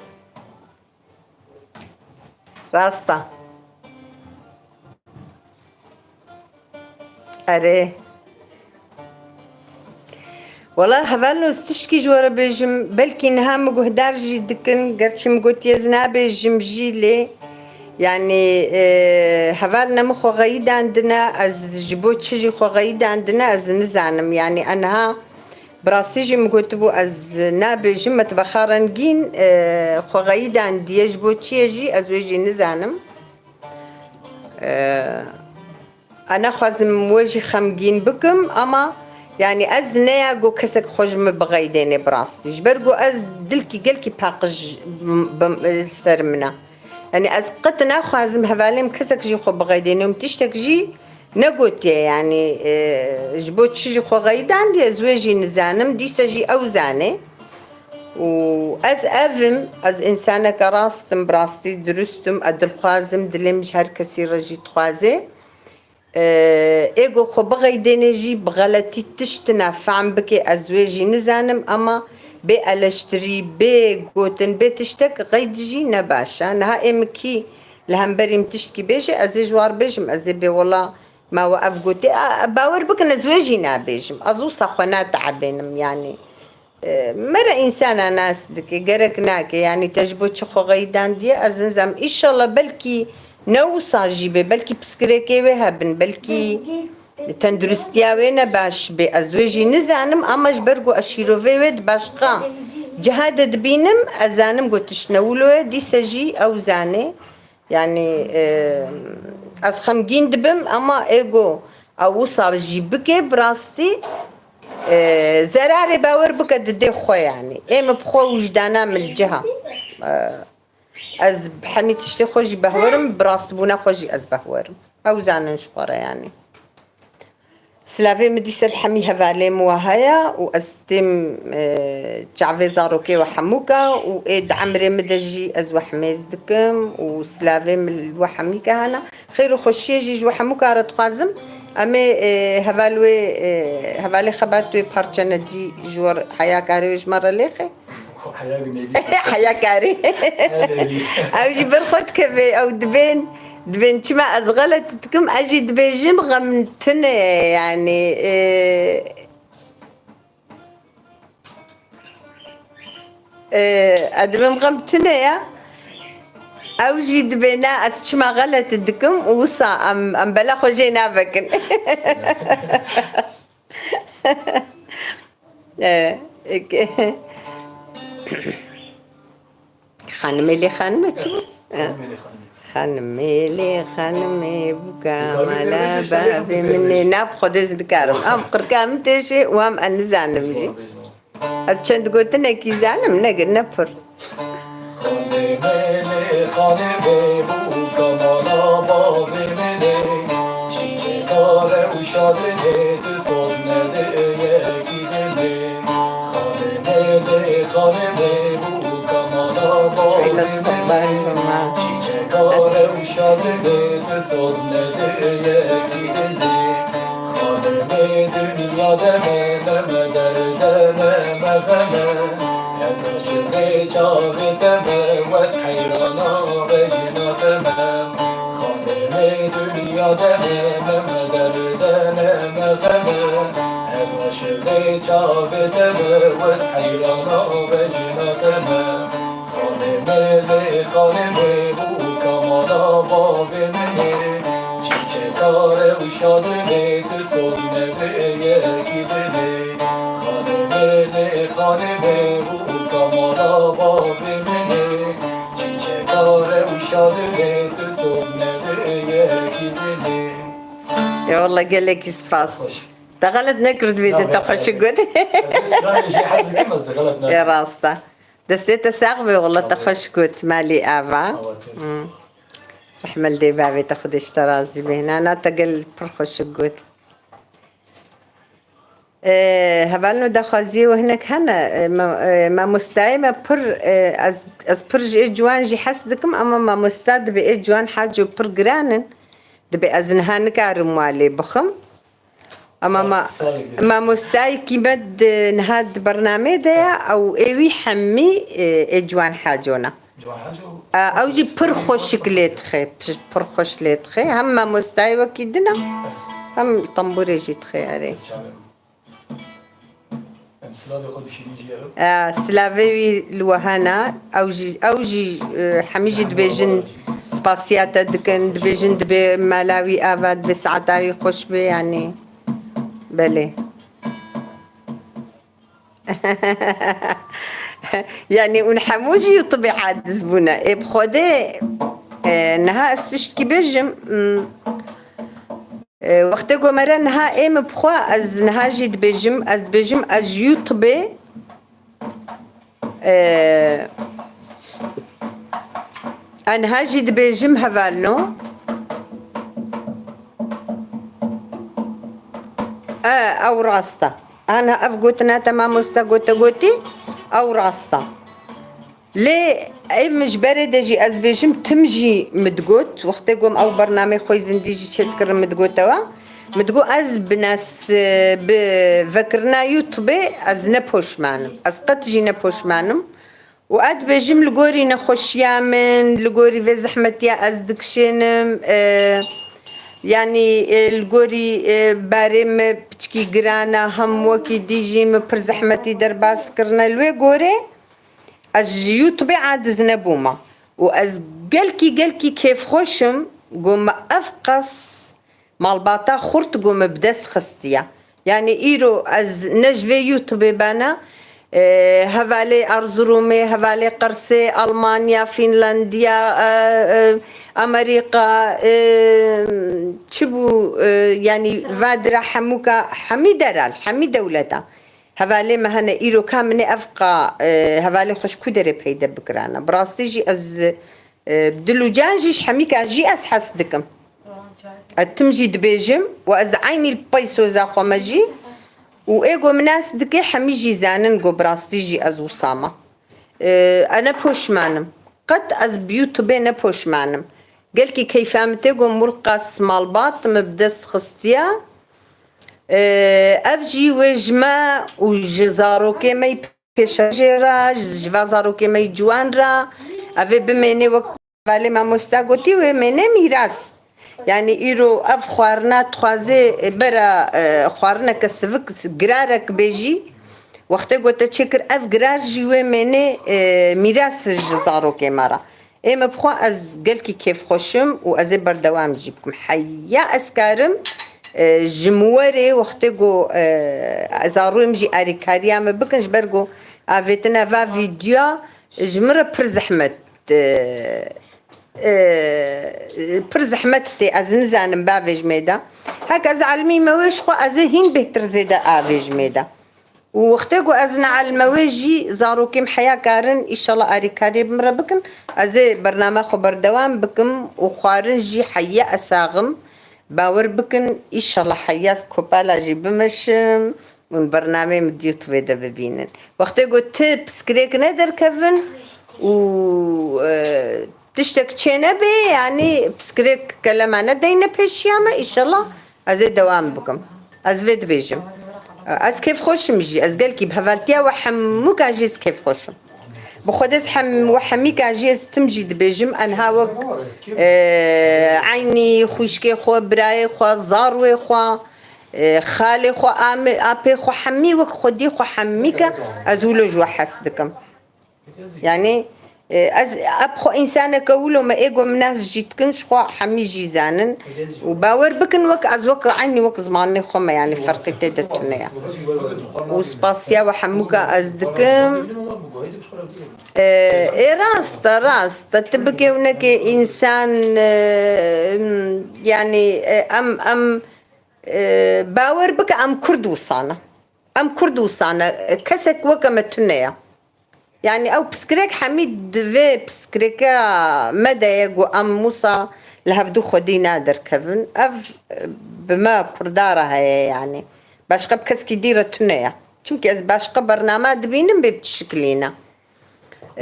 راستا أري والله هفالو استشكي جورا بيجم بلكي نها مقو هدارجي دكن قرشي مقو تيزنا بيجم جيلي يعني هفالنا مخو غيد عندنا از جبو تشجي خو غيد عندنا از نزانم يعني أنها براستيجي مقوتبو از نابجم متبخارنجين خو غيد عندي يجبو تشيجي از ويجي نزانم أنا خوازم وجه خمجين بكم أما يعني از نياجو كسك خجم بغيديني براستيج برجو از دلكي قلكي باقج سرمنا يعني از قطنا خوازم هفاليم كسك جي خو بغيديني ومتشتك جي نقولتي يعني جبوت شجي خو غيدان دي زوجي نزانم دي سجي او زاني واز افم از انسانه كراستم براستي درستم ادل خوازم دلم هر كسي رجي تخوازي ايغو خو بغيديني جي بغلطي تشتنا فعم بكي ازواجي نزانم اما بي الاشتري بي قوتن بي تشتك غيد جي نباشا نها امكي لهمبري متشتكي بيجي ازي جوار بيجم ازي بي والله ما وقف قوتي باور بكنا زواجي نابيجم ازو صخونات عبينم يعني مرة إنسانة ناس دكي قرق ناكي يعني تجبو تشخو غيدان دي أزنزم إن شاء الله بلكي نوصا جيبي بلكي بسكريكي وهبن بلكي تندرستيا وين باش بأزواجي نزانم أما جبرقو أشيرو فيويد باشقا جهاد دبينم أزانم قو تشنولو دي سجي أو زاني يعني از خمگین دبم اما ایگو او وصا جيبكي براستي زراري باور بك ددي خو يعني ايم بخو وجدانا من الجهة از بحمي تشتي خوجي بهورم براست بونا خوجي از بهورم او زانا نشقرة يعني سلافي مديسة الحمي هفالي مواهايا واستيم جعفي زاروكي وحموكا وايد عمري مدجي از وحميز دكم وسلافي من الوحميكا هنا خير خوشيجي جو حموكا رتخازم امي هفالي خباتوي بارچنا دي جور حياة كاريوش مرة ليخي حياة جميلة. حيا كاري او جي برخوت كبي او دبين كما ازغلت تكم اجي دبيجم غمتنا يعني ادبم غمتنا يا او جي دبينا اسكما غلط دكم وصا ام بلا خوجينا بكن خانمي لي خانمي شو خانمي بكا مالا بابي مني ناب خدز الكارم ام قركام تشي وام انزانم جي اتشند قلتنا كي زانم نفر خانمي بكا مالا بابي مني شيشي كاره وشادني تصد ندي يكيدني خانمي بكا مالا بابي مني کاره و شادنی تصد ندیکی دلی خانمی دنیا دمه نمه دردمه مغمه از عشقی چاقی دمه و از حیرانا بجنا تمام خانمی دنیا دمه نمه دردمه مغمه از عشقی چاقی دمه و از حیرانا بجنا تمام خانمی کامالا بابی منی چیچه کاره و شادنی تو صدمه به یکی دلی خانمی کامالا بابی منی چیچه کاره و شادنی تو صدمه به یکی دلی يا والله قال لك يصفاص تغلط نكرد بيت تخش قد يا راستا دستيت ساقبي والله تخش قد مالي ابا رحمل دي بابي تاخد اشترازي بهنا انا تقل برخش قد هبالنو دخازي وهناك هنا ما مستعيمة بر از برج اجوان جي حسدكم اما ما مستعد باجوان حاجو بر جرانن دبي ازنهان كارموالي بخم اما ما مستعي كيمد نهاد برنامج ده او ايوي حمي اجوان حاجونا او جي برخوش كليت خي برخوش ليت خي هم مستعي وكيدنا هم طنبوري جي تخي عليه سلافي الوهانا او جي حميجي دبيجن سباسياتا دكن دبيجن دبي مالاوي اباد بسعتاوي خوش بي يعني بلي يعني ونحموجي طبيعات زبونة إيه بخودي نها استشتكي بيجم وقت جو مرة نها إيه مبخوا از نها جيد بيجم از بيجم از يوتبي أنها جيد بيجم هفالنو او راستا انا افقوتنا تمام مستقوتي او راستا ليه اي مجبرة دجي ازبيجم تمجي مدقوت وقت قوم او برنامج خوي زنديجي تشتكر مدقوتوا مدقو از بناس بفكرنا يوتيوبي از نبوش معنم از قتجي نبوش معنم واد بيجم لقوري نخش يامن لقوري في زحمتي از دكشنم يعني الجوري بارم بتشكي جرانا هم وكي ديجي پر زحمتي درباس كرنا الوي جوري از يوتيوب عاد زنبوما واز قالكي كيف خوشم قوم افقص مالباطا خرط قوم بدس خستيا يعني ايرو از نجفي يوتيوب بانا هفالي أرزرومي هفالي قرصي ألمانيا فنلنديا أمريكا شبو يعني فادرة حموكا حمي درال حمي دولتا هفالي ما هنا إيرو كامني أفقا هفالي خوش كودري بيدا بكرانا براستي جي أز بدلو جانجيش حميكا جي أز حسدكم التمجي دبيجم وأز عيني البيسو زاخو مجي وإيجو مناس دكي حميجي زانن جو براستيجي أز وصامة أنا بوش مانم قد أز بيوتوبي نبوش مانم قالكي كيف عمتيجو ملقاس مالباط مبدس خستيا أفجي وجما وجزارو كي ما پێشەژێرا ژڤا زارۆکێمەی جوانرا ئەvê bimêne wek valê mamosta gotiye wê mêne mîras yani îro ev xwarina dixwaze bera xwarineke sivik girarek bêjî wextê gote çêkir ev girar jî wê mêne mîras ji zarokê me ra ê me bixwe ez gelkî kêfxweşim û ez ê berdewam jî bikim heya ez karim ji miwerê wextê got zarokêm jî alîkariya me bikin ji ber got avêtine va vîdyoa ji min re pir zehmet pir zehmet tê ez nizanim bavê ji mêda hek ez elmîme wê ji xwe ez ê hîn bêhtir zêde avê ji mêda û wextê got ez neelme wê jî zarokêm heya karin îşallah alîkariyê bi min re bikin ez ê bername xwe berdewam bikim û xwarin jî heya ez saxim باwer bikin îşallah heya kopala jî bimeşim û bernameyê min YouTubeê de bibînin wextê got ti piskirêk nederkevin û tiştek çê nebe yani piskirêk kelema nedeyne pêşiya me îşallah ez ê dewam bikim ez vê dibêjim ez kêfxweşim jî ez gelkî bi hevaltiya we hemûka jî ez kêfxweşim bi xwedê we hemîka jî ez tim jî dibêjim enha wek eynî xwîşkê xwe birayê xwe zarwê xwe خالê xwe apê xwe hemî wek xwedî xwe hemîke ez wilo ji we hes dikim yani ez eb xwe însaneke wilo me ê got min ez jî dikin ji xwe hemî jî zanin û bawer bikin wek ez wek eynî wek zimanê xwe me yani ferqê tê de tune ye û spasiya we hemûka ez dikim rast tu bikêwnekê însan yani em باwer bike em Kurd wisa ne em Kurd wisa ne kesek weke me tune ye yani ew piskirêk hemî divê piskirêka me de ye got em wisa li hevdû xwedî naderkevin ev bi me Kurdara heye yani başqa bi keskî dîre tune ye çimkî ez başqa bername dibînim bê bi şiklî ne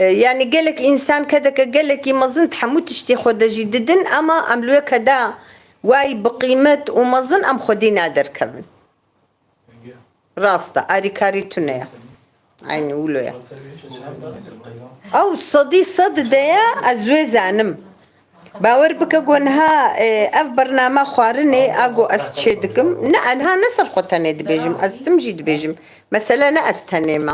yani gelek însan kedeke gelekî mezin hemû tiştê xwe de jî didin ama em li wê keda وای بقیمت و مزن ام خودی نادرکevin راسته alîkarî tune ye aynî wilo ye ew sedî sed de ye ez wê zanim باwer bike got niha ev bername xwarinê a got ez çê dikim ne enha ne ser xwe tenê dibêjim ez tim jî dibêjim mesele ne ez tenê me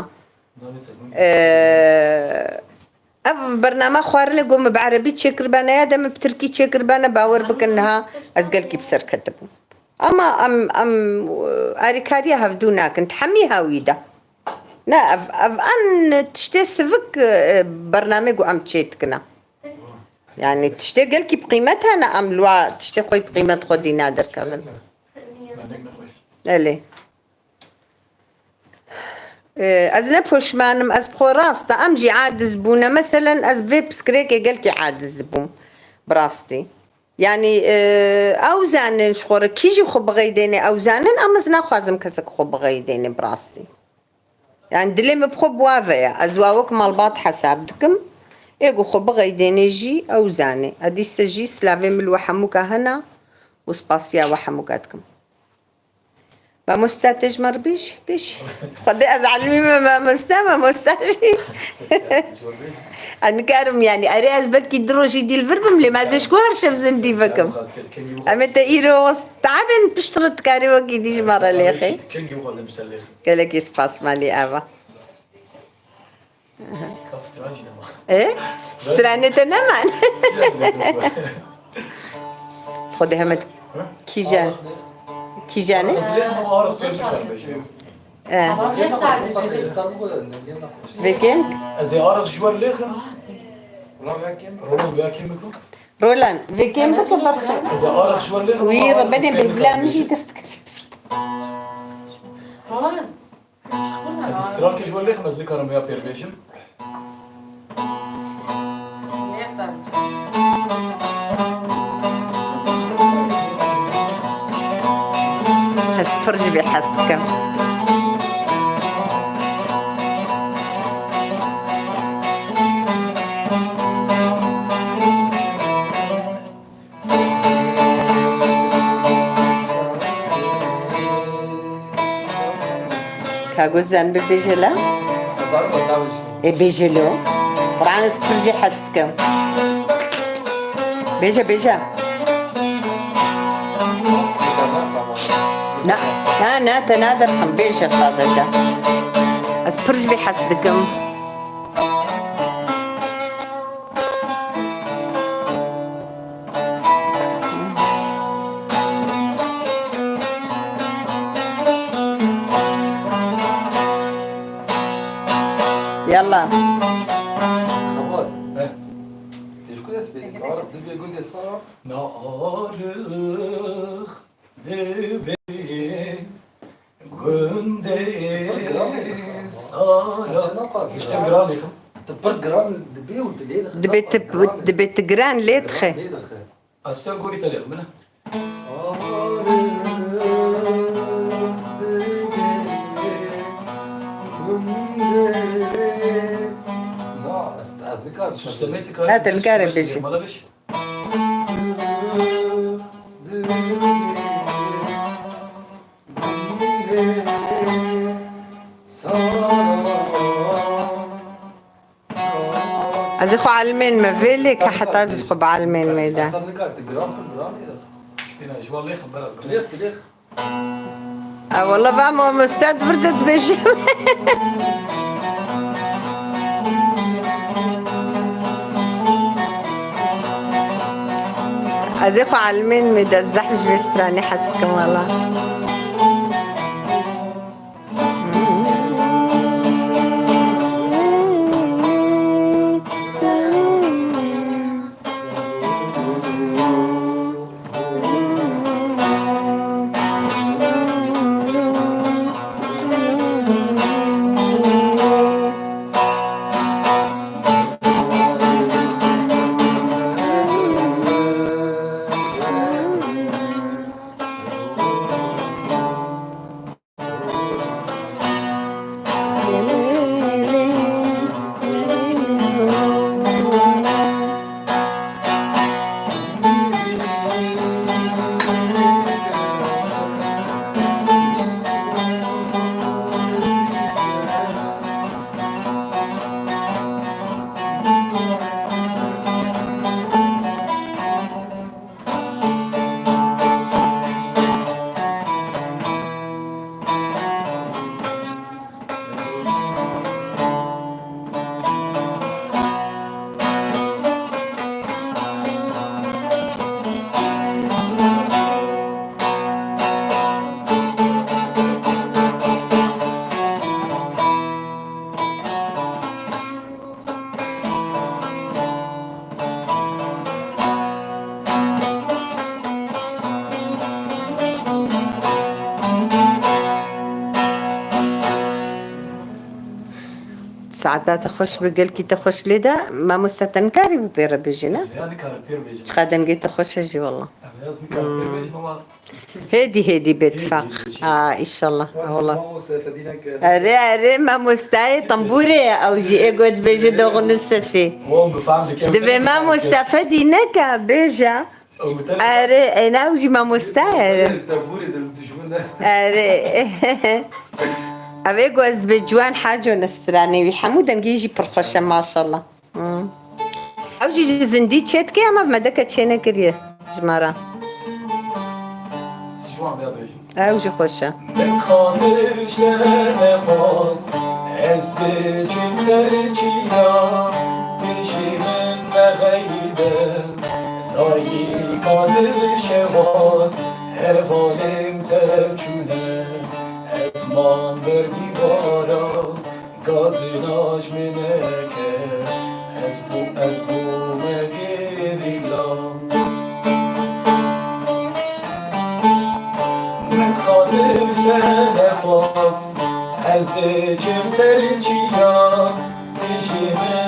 ev bername xwarinê got me bi erebî çêkiribene ya de me bi tirkî çêkiribene bawer bikin niha ez gelkî bi ser ketibûm ama em alîkariya hevdû nakin hemî hewî de ne ev en tiştê sivik bername got em çê dikine yani tiştê gelkî bi qîmet hene em li wa tiştê xwe bi qîmet xwedî naderkevin elê ez ne poşmanim ez bixwe rast e em jî adiz bûne meselen ez vê piskirêkê gelkî adiz dibûm bi rastî yani ew zanin ji xwe re kî jî xwe biqeydêne ew zanin em ez naxwazim kesek xwe biqeydêne bi rastî yani dilê me bixwe bi wa ve ye ez wa wek malbat hesab dikim ê got xwe biqeydêne jî ew zanî edîse jî silavê min li we hemûka hene û spasiya we hemûka dikim مامۆستا تێژمەڕ بێش بێش خودێ ئەز عەلمیمە مامۆستا مامۆستاشی ئەنکارم یانی ئەرێ ئەز بەلکی درۆژی دیلڤر بم لێ مازێش کو هەر شەف زندی بکەم ئەمێتە ئیرۆ تعبێن پشتڕت کاری وەکی دیژمەڕە لێخێ گەلێکی سپاس مالی ئاوا سترانێتە نەمان خودێ هەمەت کیژان کیژانه؟ وکیم؟ از آرخ جوار لیخن؟ رولان وکیم بکن بخیر از آرخ جوار لیخن؟ وی ربنا ببلا مجي درت رولان از استرال که جوار لیخن از لیکارم یا پیر بیشم هس برج بحسكم كاغوزان ببيجلا بيجلو قرآن سبرجي حستكم بيجا لا تنادر خم بيجا صادقة اسبرج بي حسدكم يلا خبر تشكو دست بدی کارت دبی گل دستا Narık dibi günde sara. İşte gram yakın. تبر جرام دبي وتليل دبيت جران ليتخي Aslan kori tali yakın. Süslemek هات القارب بيجي ازخو علمين ما فيلك حتى ازخو بعلمين ميدا Şpina şu vallahi خبرك. تليخ تليخ والله بعمل مستعد بردت بيجي ازخو علمين ميدا الزحج بيستراني حسكم والله ساعات تخش بقول كي تخش لدا ما مستتنكري ببيرة بيجينا Yani karapir beyci. خادم قيت تخش اجي والله Yani karapir beyci ama. هدي باتفاق ان شاء الله والله مستفيدينك اري ما مستعي طنبوري او جي اقعد بيجي دوغ نسسي Oğlum bu faham zeki. دبي ما مستفدي نكا بيجا اري انا وجي ما مستعي التبوري دشمنا اري ابي جوز بجوان حاجه نستراني حمودا نجي برخشه ما شاء الله او جي زندي تشيت كي ما مدك تشينا كريه جمره Şu an ya beyci. او جي خوشه Ben kanır işlerine bas. Ezdi kimser çiğna. Dişimin ve gayben. Dayi kanır şevan. Hevalim tevçüne. Ezman ver divara. Gazın aşmineke. Ez bu megerilan. Kanır nefas ezdi kimserin çiğna dişimin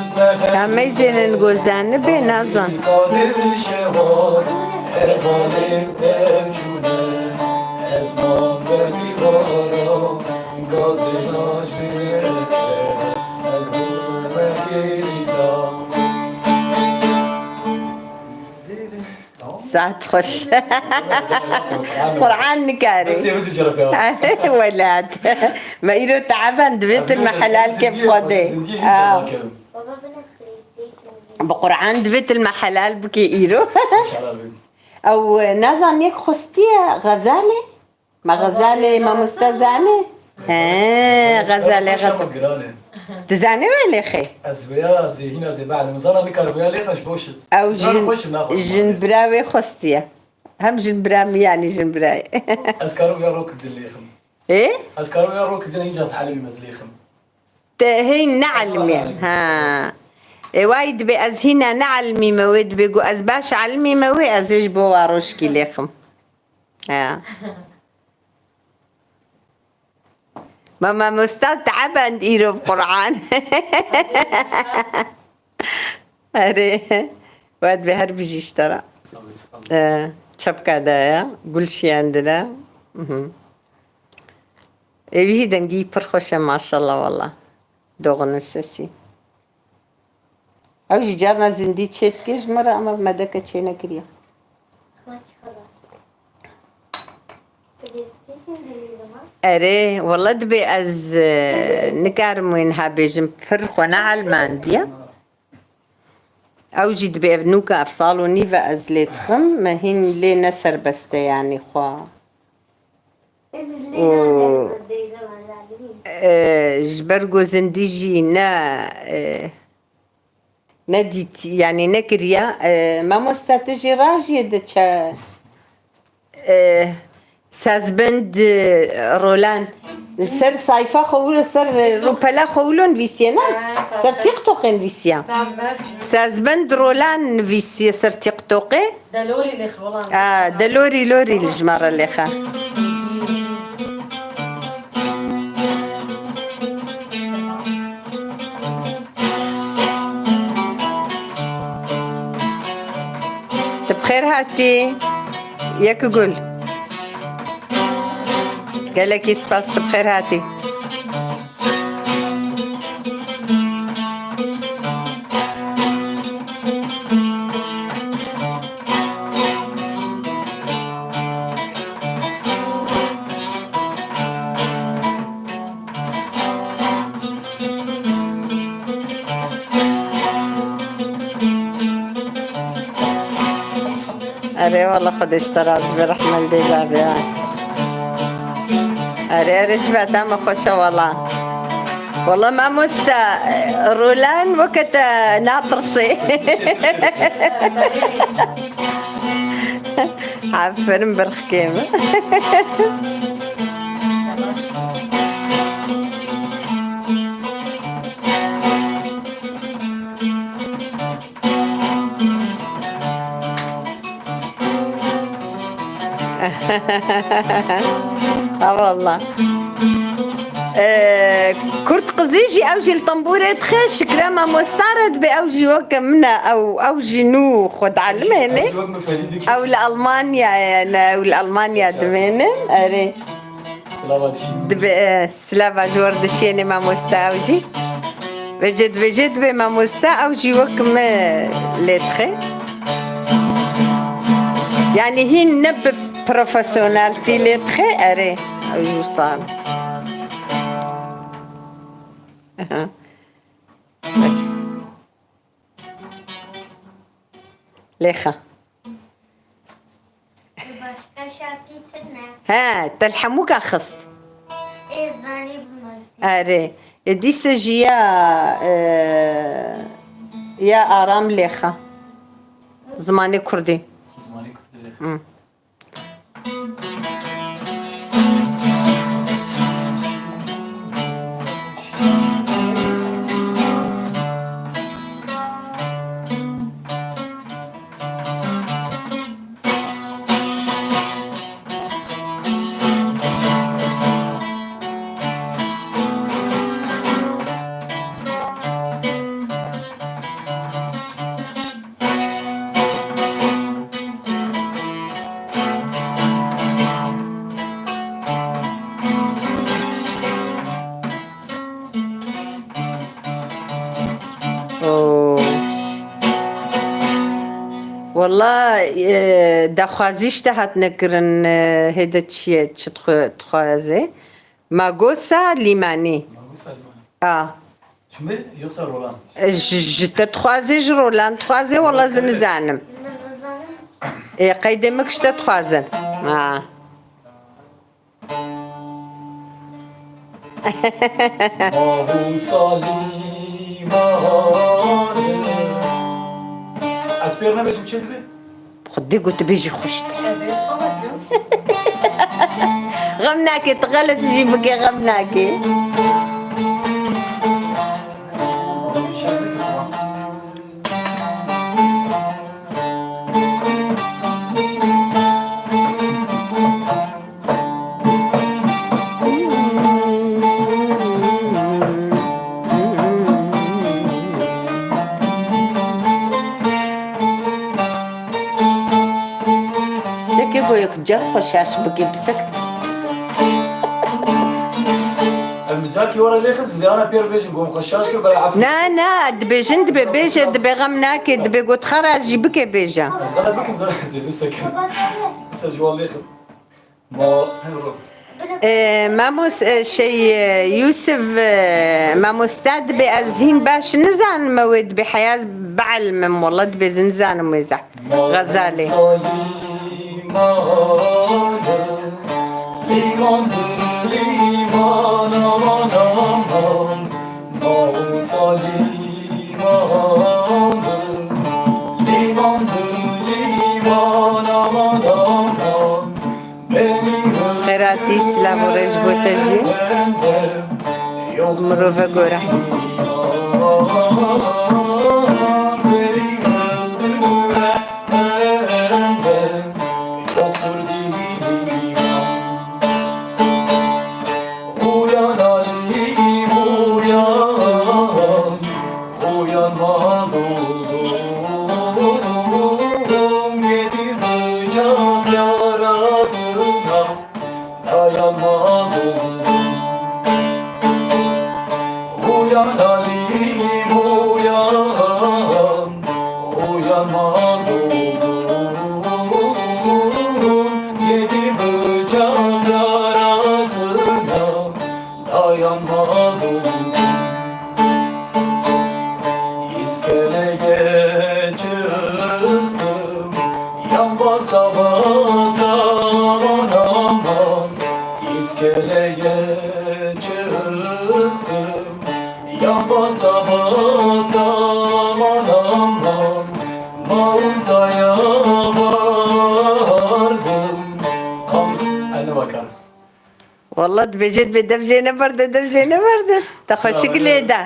هم يزين الجوزان بنظن Kanır şevat evalim tevşüne ezman verdi vara gazın aşmirete ez bulme geriden ساعة تخش قرآن بس نكاري هي بدي تجرب يا ولاد ما يرو تعبان دبيت المحلال كيف خدي بابا بنا بلاي ستيشن. بقرآن دبيت المحلال بكي إيرو ان شاء الله البنت أو نازان يك خستية غزالة ما غزالة ما مستزانة غزالة قرانه تزاني ولا خي ازويا زي هنا زي بعد مزانا نكر ويا ليخ بوش أو خوش ناخذ جنبراوي خستية هم جنبرامي يعني جنبراي اسكارو يا روك دليخم إيه اسكارو يا روك دنا ينجز حالي مزليخم هي نعلمي ها وايد بأز هنا نعلمي مويد بيقو أز باش علمي موي أز إيش بواروشكي ليخم ها ماما مستاد تعبان إيرو بقرآن أري واد بهر بيجي اشترى شبكة دايا كل شي عندنا إيه دنجي برخوشة ما شاء الله والله دوغن السسي أو جارنا زندي تشيت كيش مرة أما بمدكة تشينا كريا خلاص خلاص. بلاي ستيشن هني زمان. أري والله دبي أز نكارموين هابيجم فرخ ونعل مانديا أو جد بي أبنوكا أفصالو نيفا أز ليتخم ما هين لي نسر بسته يعني خوا إيه بس ليه نعمل بدي زمان زعلانين. جبرجو زنديجي نديت يعني نكريا ما مستاتجي راجي دتشا سازبند رولان سر صايفة خول سر روبلا خولون فيسينا سر تيقتوقين فيسيا سازبند رولان فيسيا سر تيقتوقي دلوري اللي خلولان دلوري لوري الجمرة اللي خا بخير هاتي ياك قول قال لك يسباس بخير هاتي أري والله خد اشترى برحمة الدجاج يعني أري رجبت أما خوشة والله ما مستا رولان وقت ناطرسي عفرن برخكيم والله كرت قزيجي أوجي الطنبورة تخش كرامة مستعرض بأوجي وكمنا أو أوجي نو خد علميني أو لألمانيا أنا والألمانيا دميني أري سلافا جورد شيني ما مستاوجي بجد بما مستاوجي وكم لتخي يعني هي نب بروفيسيونالتي لتخي أري أو يوصل ليخا ها تلحموك خصت إيه زاني بمرتي. أري دي سجيا يا آرام ليخا زماني كردي زماني كردي والله دخوازیش هات نکرن هدا چیه چه تخوازه ماگوسا لیمانی Şimdi yoksa Roland. جت تخوازی جرولان تخوازی والله زنزانم قيدمك شتا تخوازن Mahu salimane. Asper ne biçim şeydi be? خدي قلت بيجي خشت غمناكي تغلط جيبك يا غمناكي يقولك جا خشاش بكي بسك المجاكي ورا ليخز زيانا بير بيجن قوم خشاش كده عفوا. نا دبي جند بيجا دبي غمناكي دبي قلت خراج بكي بيجا زغلا بكم زي لسه كده. لسه جوال ليخز. ما هنروح. ماموس شي يوسف ماموستاد بأزهين باش نزان مويد بحياة بعلم والله دبي زنزان ومزح غزالي Limandır liman aman aman. Mausa limandır. Limandır liman aman aman. Benim خيراتي سلام ورجبو تجي مروفة قورة Uyan Ali uyan, uyanmaz oldum. Yedi bıçak yarasına dayanmaz oldum. Uyan Ali'm uyan, uyanmaz oldum. Yedi bıçak yarasına dayanmaz oldum. İskeleye çıktım, yan basa basa aman aman. İskeleye çıktım, yan basa basa aman aman. Mağazaya vardım. Anne bakarım. والله دبي جد بدبجينا برد دبجينا برد تخشك ليدا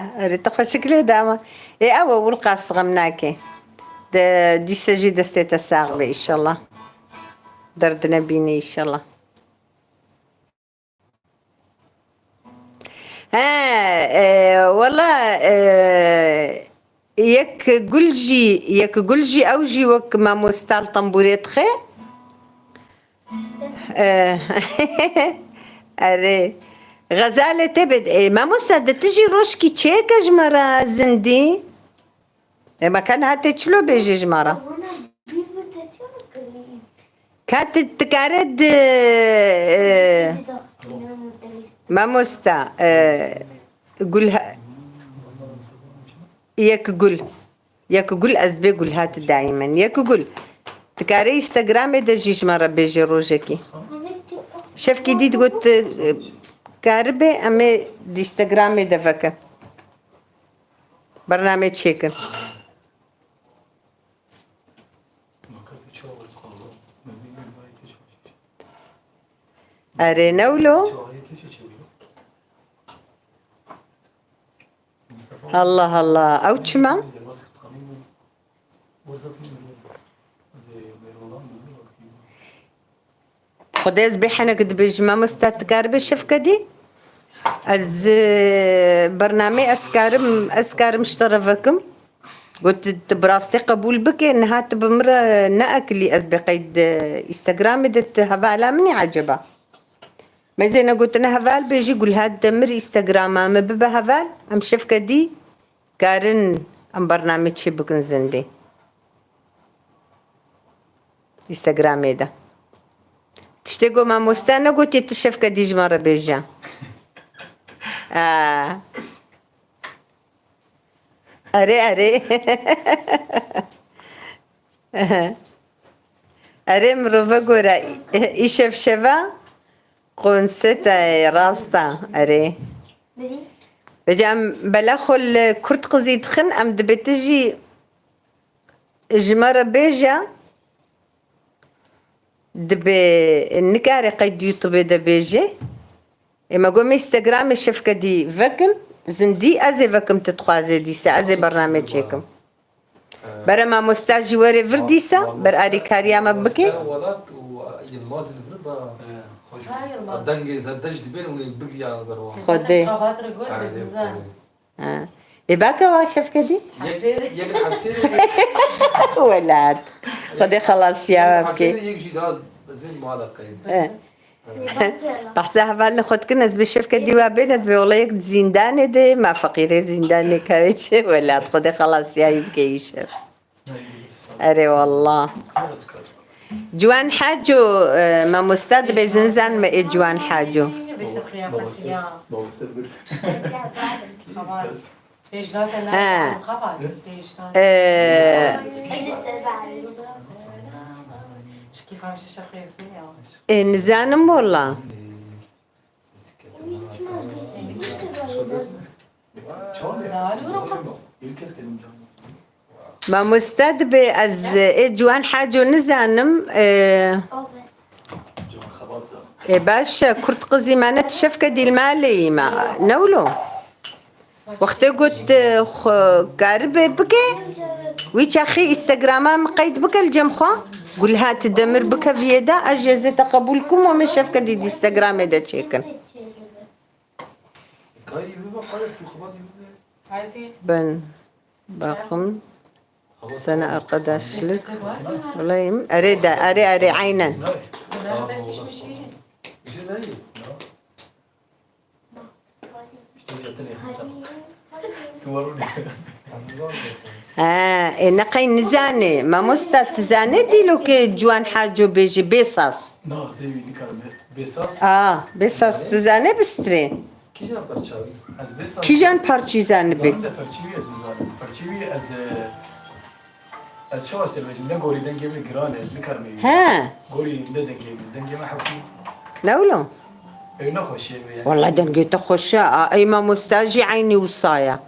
تخشك ليدا ما اي اوا والقاص غمناكي دي سجي دستيتا ساغبي ان شاء الله دردنا بيني ان شاء الله والله يك قلجي اوجي وك ما مستال طنبوريت خي أري غزالة تبد ما مسد تجي روشكي تشيك جمرة زندي ما كان هاتي تشلو بيجي جمرة Buna bir taşıyor mu kırayım? كانت تكارد ما مستا قولها ياك قول أزبي قول هات دائما ياك قول تكاري انستغرامي دجي جمرة بيجي روجكي شاف كي دي قلت كاربي أمي دي انستغرامي دفكا برنامج شيكن أري نولو الله الله أوتشما خداز بحنك دبجما مستات كاربي شفكة دي از برنامج أسكارم اشترفكم قلت براستي قبول بك انها تبمر نأكلي از بقيد انستغرام دت هفالا مني عجبا ما زين قلت انا هفال بيجي يقول هاد دمر انستغرام ما ببا هفال ام شفكة دي كارن ام برنامج شبكن زندي انستغرامي ده تشتاقوا مع مستانا قلتي تشفكة ديج مرة بيجا أري أري مروفا قورا إيشف شفا قنستا راستا أري بری بجام بلاخل كرت قزيد خن أم دبتجي جمرة بيجا دبي النكاري قيد يوتيوب دا بيجي اما قوم انستغرام الشفكة دي فكم زندي ازي فكم تتخوازي ديسا ازي برنامجكم برا ما مستاجي وري فرديسا بر اري كارياما بكي ولات ويلماز الفربا خوش الدنجي زدج دبين ونبقي على البروح خدي خاطر قول بس نزان إباكا واشفكة دي يجي حبسيري ولاد خدي خلاص يا بكي يجي داد بس بين معلقين بحسها بالنا خد كناس بالشفكة دي وابنت بيقوليك زنداني دي ما فقيرة زنداني كايش ولا خدي خلاص يا يبكيش أري والله جوان حاجو ما مستاد بزنزان ما جوان حاجو بشخيا خشيا خبر ايش قالت آه. انا خبر ايش قالت كيف عم تشخيا فيها نزانم والله ما مستاد بأز جوان حاجو نزانم باش كرت قزي معنا الشفكة دي المالي ما نولو وقت قلت قارب بكي ويش أخي إنستغراما مقيد بك الجمخة قول هات دمر بك فيدا أجازة تقبلكم وما الشفكة دي إنستغرام دا تشيكن بن باقم سنة أقداش لك والله أريد أري عينا نقي نزاني ما مستات زاني دي لو كي جوان حاجو بيجي بيصاص نا زي بيساس بيصاص تزاني بستري كي جان برشاوي از بيساس كي جان بارچي زاني بي زمان ده پرچیوی از میزانم پرچیوی از چه واسه بيجي نه گوری دنگی من گرانه نکرمی ها گوری نه دنگی ما حبی نولو اي نخوش يعني والله دنقيت خشاء اي ما مستاجي عيني وصايا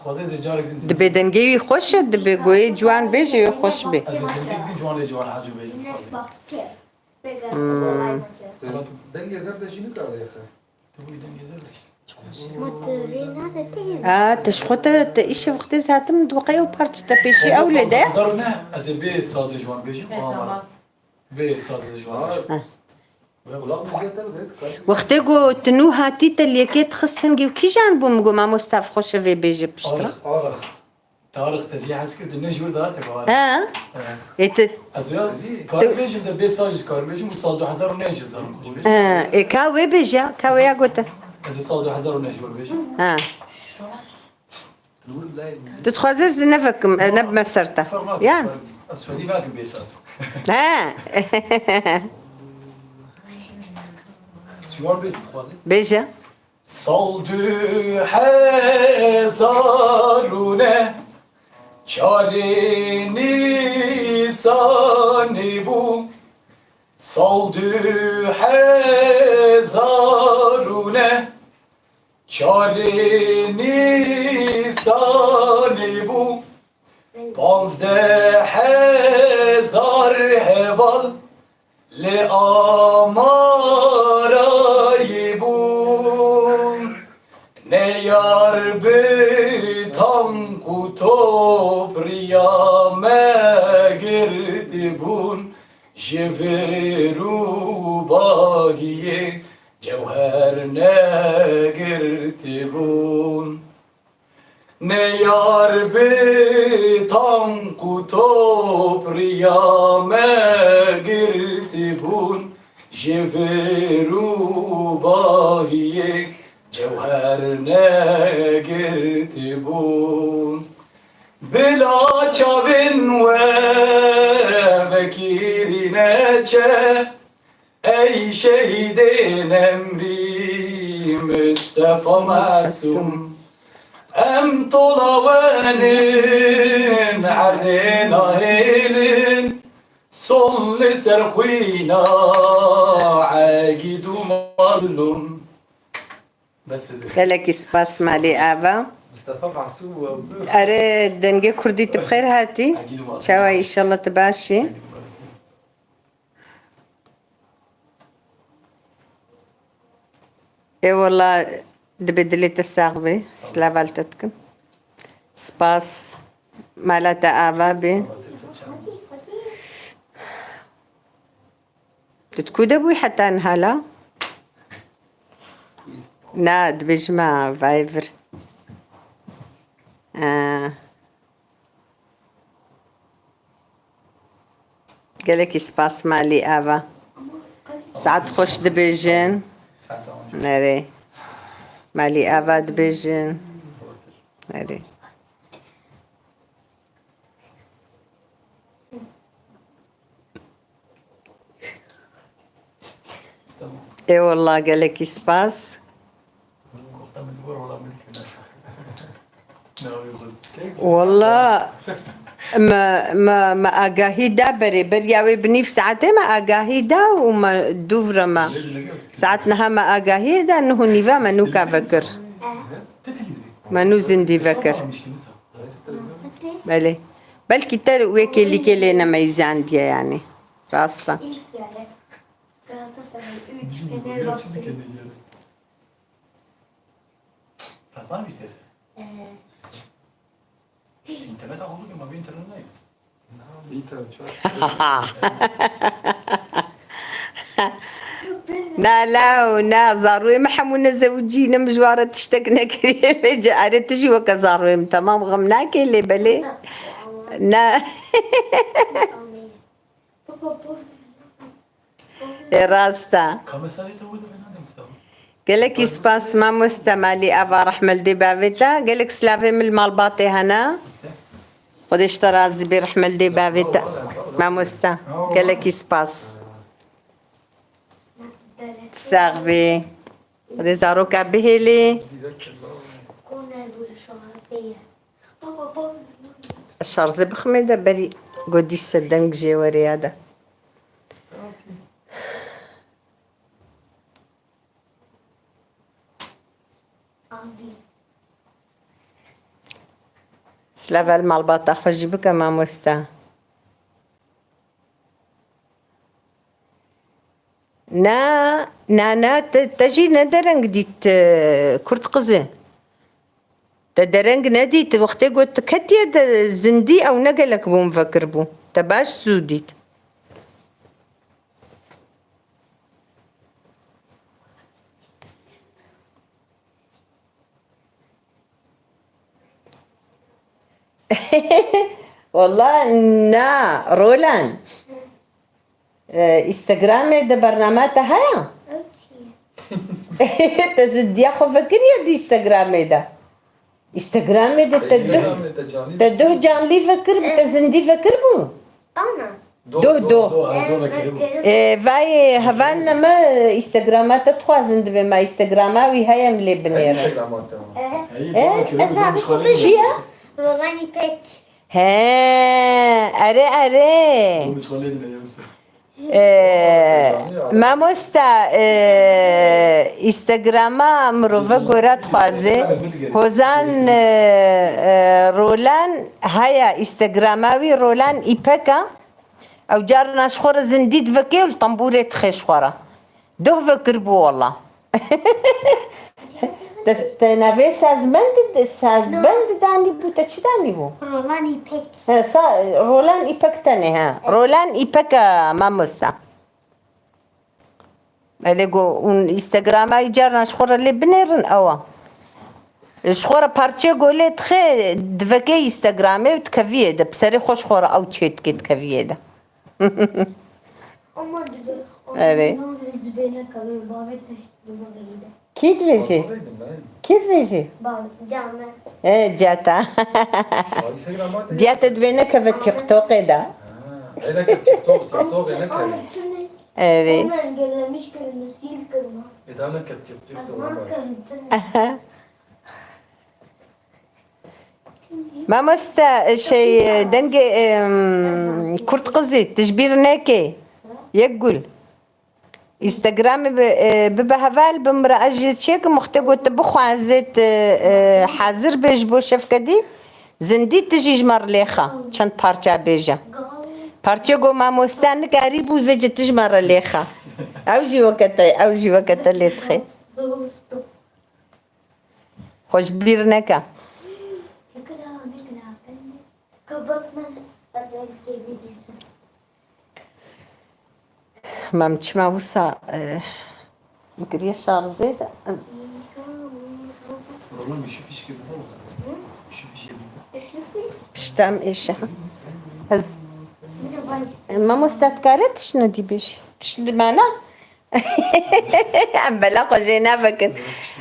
خذي زي جارك دبي دنقي خوش دبي قوي جوان بيجي يخش بي از زندگی جوان حاجه بيجي دنجي زرد شنو قال يا اخي تبوي دنگی زرش تشخوت ايش وقت زاتم دوقي وبارتش تبيشي اولاد زرنا از بي ساز جوان بيجي بي ساز جوان وقت قو تنو هاتي تلي كيت خصنجي وكي جانبو مقو ما مستاف خوش في بيجي بشترا تاريخ تزيح حسكر دنيش ورد هاتك ها ايت ازياز كار بيجي ده بي ساز كار بيجي وصال 2000 ونيجي زرم كاوي بيجا كاوي يا قوتا از صال 2000 ونيجي بيجي تتخوزز نفكم نب مسرته يعني اسفلي لكن بيساس شوار بيت خوازي بيجا سال 2000 چاری نیسانی بو سال 2000 چاری نیسانی بو 15000 هوال لآمارای بوم نیار بیتان قطب ریامه گرد بون جورو باهی جوهر نگرد بون نیار بیتان قطب ریامه گرد بون جورو باهی جوهر نگرد بون بلا çavin ve vekirine çe ey şehidin emri Mustafa Masum em tolavenin ardin ahilin son serxwina agidu mazlum بس قالك سباس مالي ابا مصطفى معصوم اري دنجي كرديت بخير هاتي شاوي ان شاء الله تباشي اي والله دبدلي تساغبي سلافالتتكم سباس مالتا ابابي تتكود ابوي حتى انهلا ناد بجمع فايفر قالك سباس مالي ابا ساعات خوش دبيجن ناري مالي ابا دبيجن ناري اي والله قالك سباس والله ما اقاهي دا برياوي بني في ساعتين ما اقاهي دا وما دوفرا ما ساعتنا ما اقاهي دا انه نيفا ما نوكا فكر ما نوزندي فكر بلي بلكي تل ويكي اللي كلينا ما يزاندي يعني راستا İlk yarı Galatasaray 3, Fenerbahçe. Var mı işte? İnternet aldık ama bir internetteyiz. انت شو لا زاروي محمونا زوجينا مجوارة تشتكنا كريم جارة تجي وكا زاروي تمام غمناك اللي بلي نا Baba bu راستا Kamesayı da uydu ben adım Mustafa. قالك سباس ما مستمالي ابا رحمة الدي بافيتا قالك سلافي من المالباطي هنا خد اشترى زبي رحمة الدي بافيتا ما مستا قالك سباس تساغبي خد زاروكا بهلي koner bu şahadeye. Baba الشرزي بخميدة بري قدي السدنك جيوري هذا abi. سلافا المالباطة خوجي بك ما مستا نا تجي ندرنج ديت كرت قزي تدرنج نديت وقتي قلت كتيا زندي او نقلك بو مفكر بو تباش زوديت والله نا رولان انستغرام ده برنامج هيا Ötüyor. تزد يا خو فكر يا دي انستغرام ده انستغرام ده تده جان لي فكر بتزندي فكر بو Ana. دو Evet. فاي هفان ما انستغرامات تخوازند بما انستغراما هيا ملي بنيره شيا Rolan İpek. ها اري ما مستا انستغراما مروفا گورات خوازه هوزان رولان هيا انستغراماوي رولان ايبكا او جارنا شخورة زنديد فكي والطنبورة تخي شخورة دوه فكر بو والله تنافي سازبند داني بو تچ داني بو Rolan İpek. رولان ايبك تاني ها رولان ايبك ما مستا ماليقو انستغرام اي جارنا شخورة اللي بنيرن اوا شخورة بارچه قولي تخي دفكي انستغرامي وتكفيه ده بسري خوش خورة او تشيت كي تكفيه ده Ama dübe. Evet. Dübene kalıyor. Babet taşıdığıma da gider. كيد بيجي كيد بيجي Canlı. جاتا دياتا دبينا كفت تيك توك دا انا كنت تيك توك انا كان Ama şunu ايه hemen gelemiş kırmızı sil kırma. اذا انا كنت تيك توك Azman kırmızı. ما مستا شيء دنجي كرت قزي تجبير ناكي يقول انستغرام ببهفال بمرأة شيك مختقو تبخو عزيت حاضر بيج بو شفكدي زندي تجي جمر ليخا چند پارچا بيجا پارچا گو ما مستان قريب وفيج تجمر ليخا اوجي وقتا ليتخي Dostum. خوش بير نكا Ne kadar. Kapatma. Özel gibi ما متشما وصا مقرية شهر زيد والله ما يشوفش كده ما يشوفش بشتام ايش هز Bir de var. ما مستذكرت شنو دي بيش تشد معنا عم بلاخو جينا بكن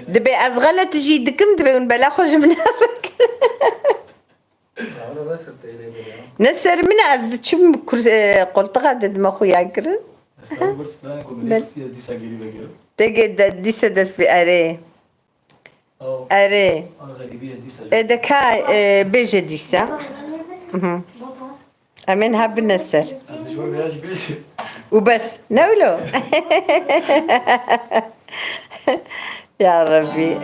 دبي ازغلة تجي دكم دبي بلاخو جمنا بكن انا بس قلت نسر من ازد شم قلت غاد ما خويا يقرن بس انا كنت نفسي دي ساجي بقى تجد دي سدس بأري اه أري انا غريبيه دي ساجي إذا كا بيجي ديسا Baba. أمين هاب النسر انا شو بياش بيش وبس نولو يا ربي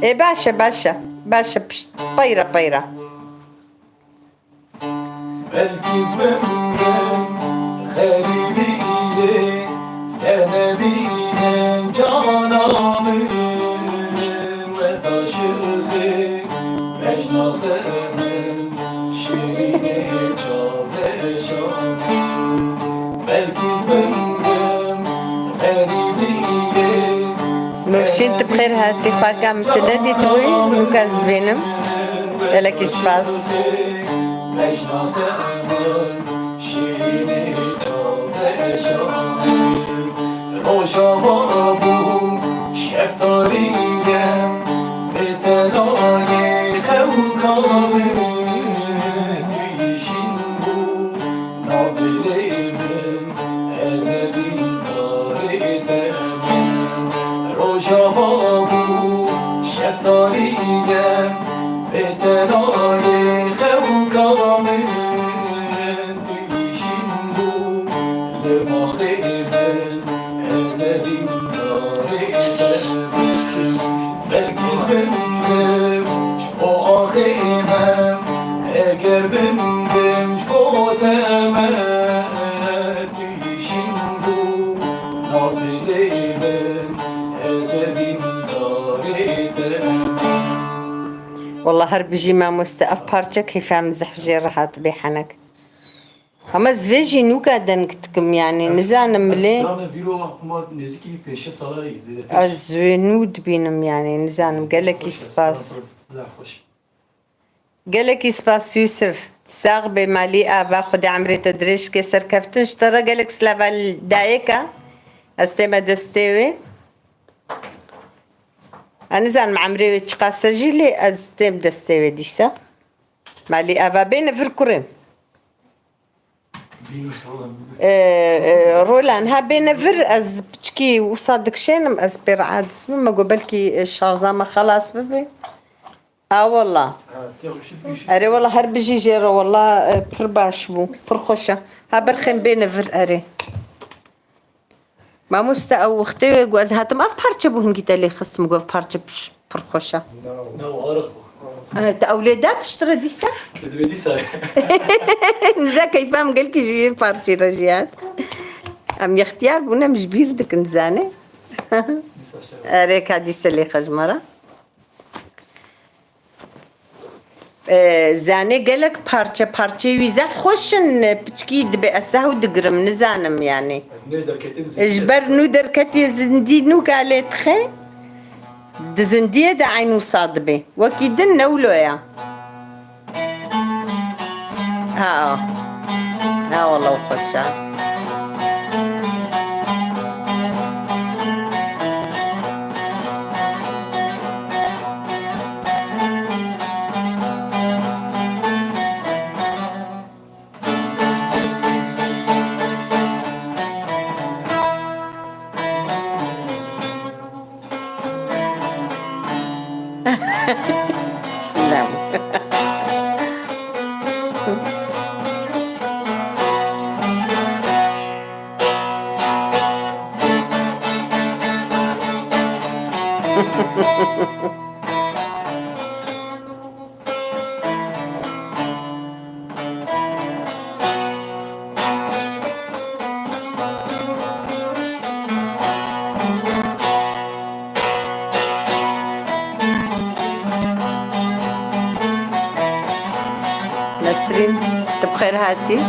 إيه باشا بيرة Belki zmemden garibiyle Stenebinem cananım Ve aşığı mecnadımın Şirini çavreşan Belki zmemden garibiyle نوشين بخير هاتي خاكا متنادي توي وكاز بينم لك اسباس Mecnadımın şiirini çavreşanım Roşava bu şeftaliyem Betenaye xevkalım Düşün bu nabilerim Ezeli dar edemem Roşava bu şeftaliyem Betenaye xevkalım Düşün bu Lemahibel Ezeli dar edemem Belki bendim o ahimem Eğer bendim o temel Düşün bu Nafilerim Ezeli dar edemem والله هربجي ما مستقف بارتشا كيف عم زحفجي راحت بحنك اما زفيجي نوكا دنكتكم يعني نزان ملي Yani viro aklıma neziki peşe sala izledi. ازوينود بينم يعني نزانم قالك اسباس قالك اسباس يوسف ساغ بمالي افا خدي عمري تدريش كسر كفتن اشترى قالك سلافال دايكا استيما دستيوي انا زان مع عمري تشقاسا جيلي استيم دستيوي ديسا مالي افا بين فركورين رولان ها بين فر از بتشكي وصادق شينم از برعاد اسمه ما قبلكي الشارزامة خلاص ببي والله اري والله هربجي جيرو والله برباش بو برخوشة ها برخن بين فر اري ما مستا او اختي جواز هاتم اف بارتش بو هنجي تالي خصم جواز بارتش برخوشة اولادها بشترى ديسا نزا كيفام قال كي جوي بارتي رجيات ام اختيار بونا مش بيردك نزاني اريك هادي سلي خجمرة زاني قالك بارتي ويزاف خوشن بتشكي دبي اساهو دقرم نزانم يعني اجبر نو دركتي زندي نوك على تخي دزندية دا عينو صادبي وكيدن نولو يا ها والله وخشا سلام. نسرين انت بخير هاتي؟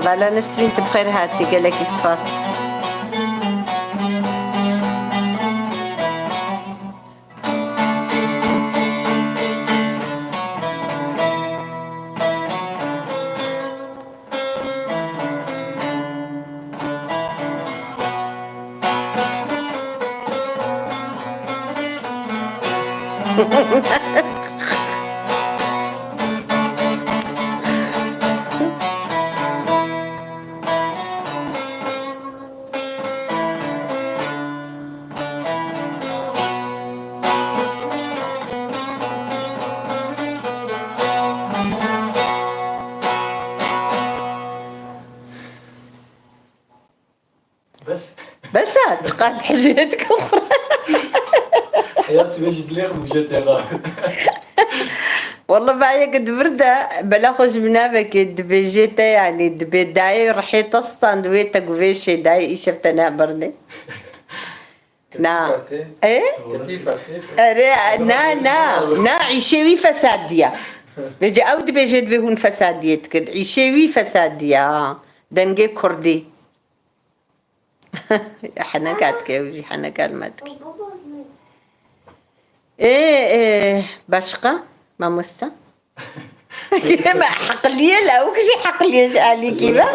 لا نسرين انت بخير هاتي قالك اسباس. بس بس تقاس حاجاتك اخرى. حياتي باش تليق بجد انا. والله بعيا قد بردة بلا خوش بنابك الدبيجيتا يعني دبي داي رحيت اسطان دويتا قوفيشي داي ايش بتنا بردي. نا ايه كتيفة نا عيشوي فسادية بيجي او دبيجيت بيهون فساديت كد عيشوي فسادية دنجي كردي. حنكات كيوجي حنكات ماتك ايه بشقة ما مستا ما حقلية لا وكشي حقلية شالي كيما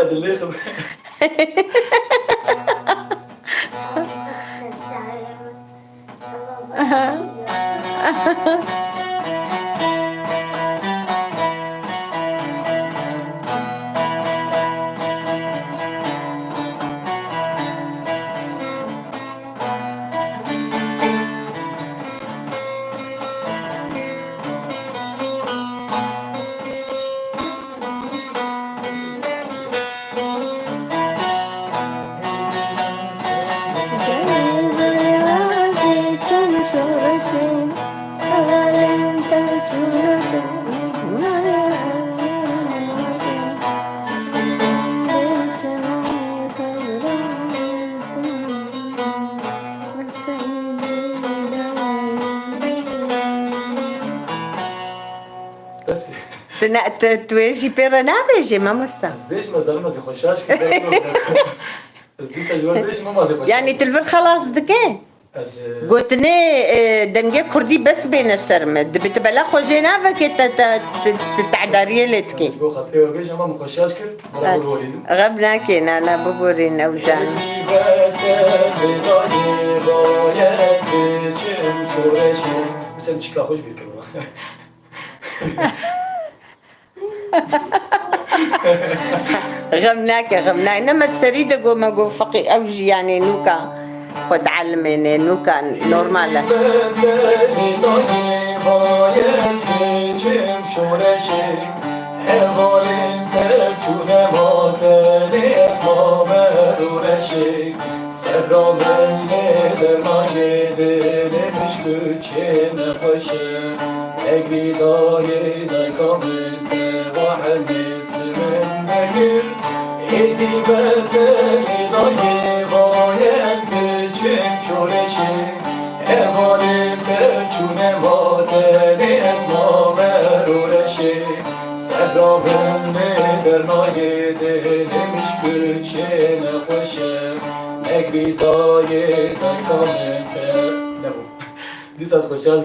تويجي بيرا نابجي ما مستا بيش ما زال ما يخشاش كده. دي سجوار بيش ما يخش. يعني تلفر خلاص دكين قلتني دنجي كردي بس بين السرمد بتبلا خوجينا فك تتعداري لتكي بو خاطر بيش ما مخشاش كده بقول غبنا كينا انا ببورين اوزان مثلا تشكا خوش بيكلمه. غمناك انما تسريد قو ما قو فقي اوجي يعني نوكا خد علمني نوكا نورمال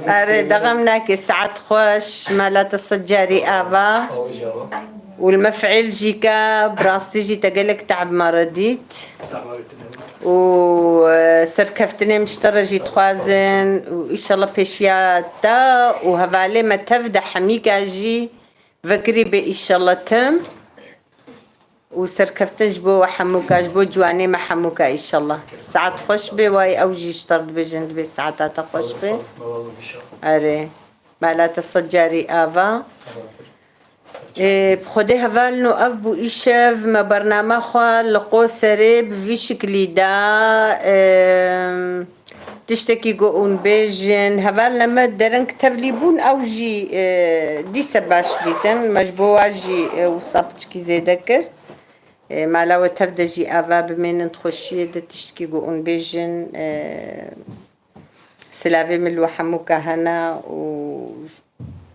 أري دغمناك ساعات خوش مالات السجاري آبا والمفعل جيكا براستيجي تقلك تعب مرضيت وسركفتني مشترجي تخوازن وإن شاء الله بيشياتا وهفالي ما تفدح حميكا جي فكري بإن شاء الله تم وسركفتن جبو وحموكا جبو جواني ما حموكا إن شاء الله ساعات خوش بي واي أوجي اشترط بجن بي ساعات خوش بي أري مالات الصجاري آفا بخده هفال نو أف بو إيشف ما برنامج خوا لقو سري بفي شكلي دا تشتكي قوون بيجن هفال لما درن كتب ليبون أوجي دي سباش ديتن مجبو واجي وصابتشكي زي دكر مالاوة تبدا جي آفا بمين تخشي دا تشتكي قوون بيجن سلافي من الوحموكا هنا و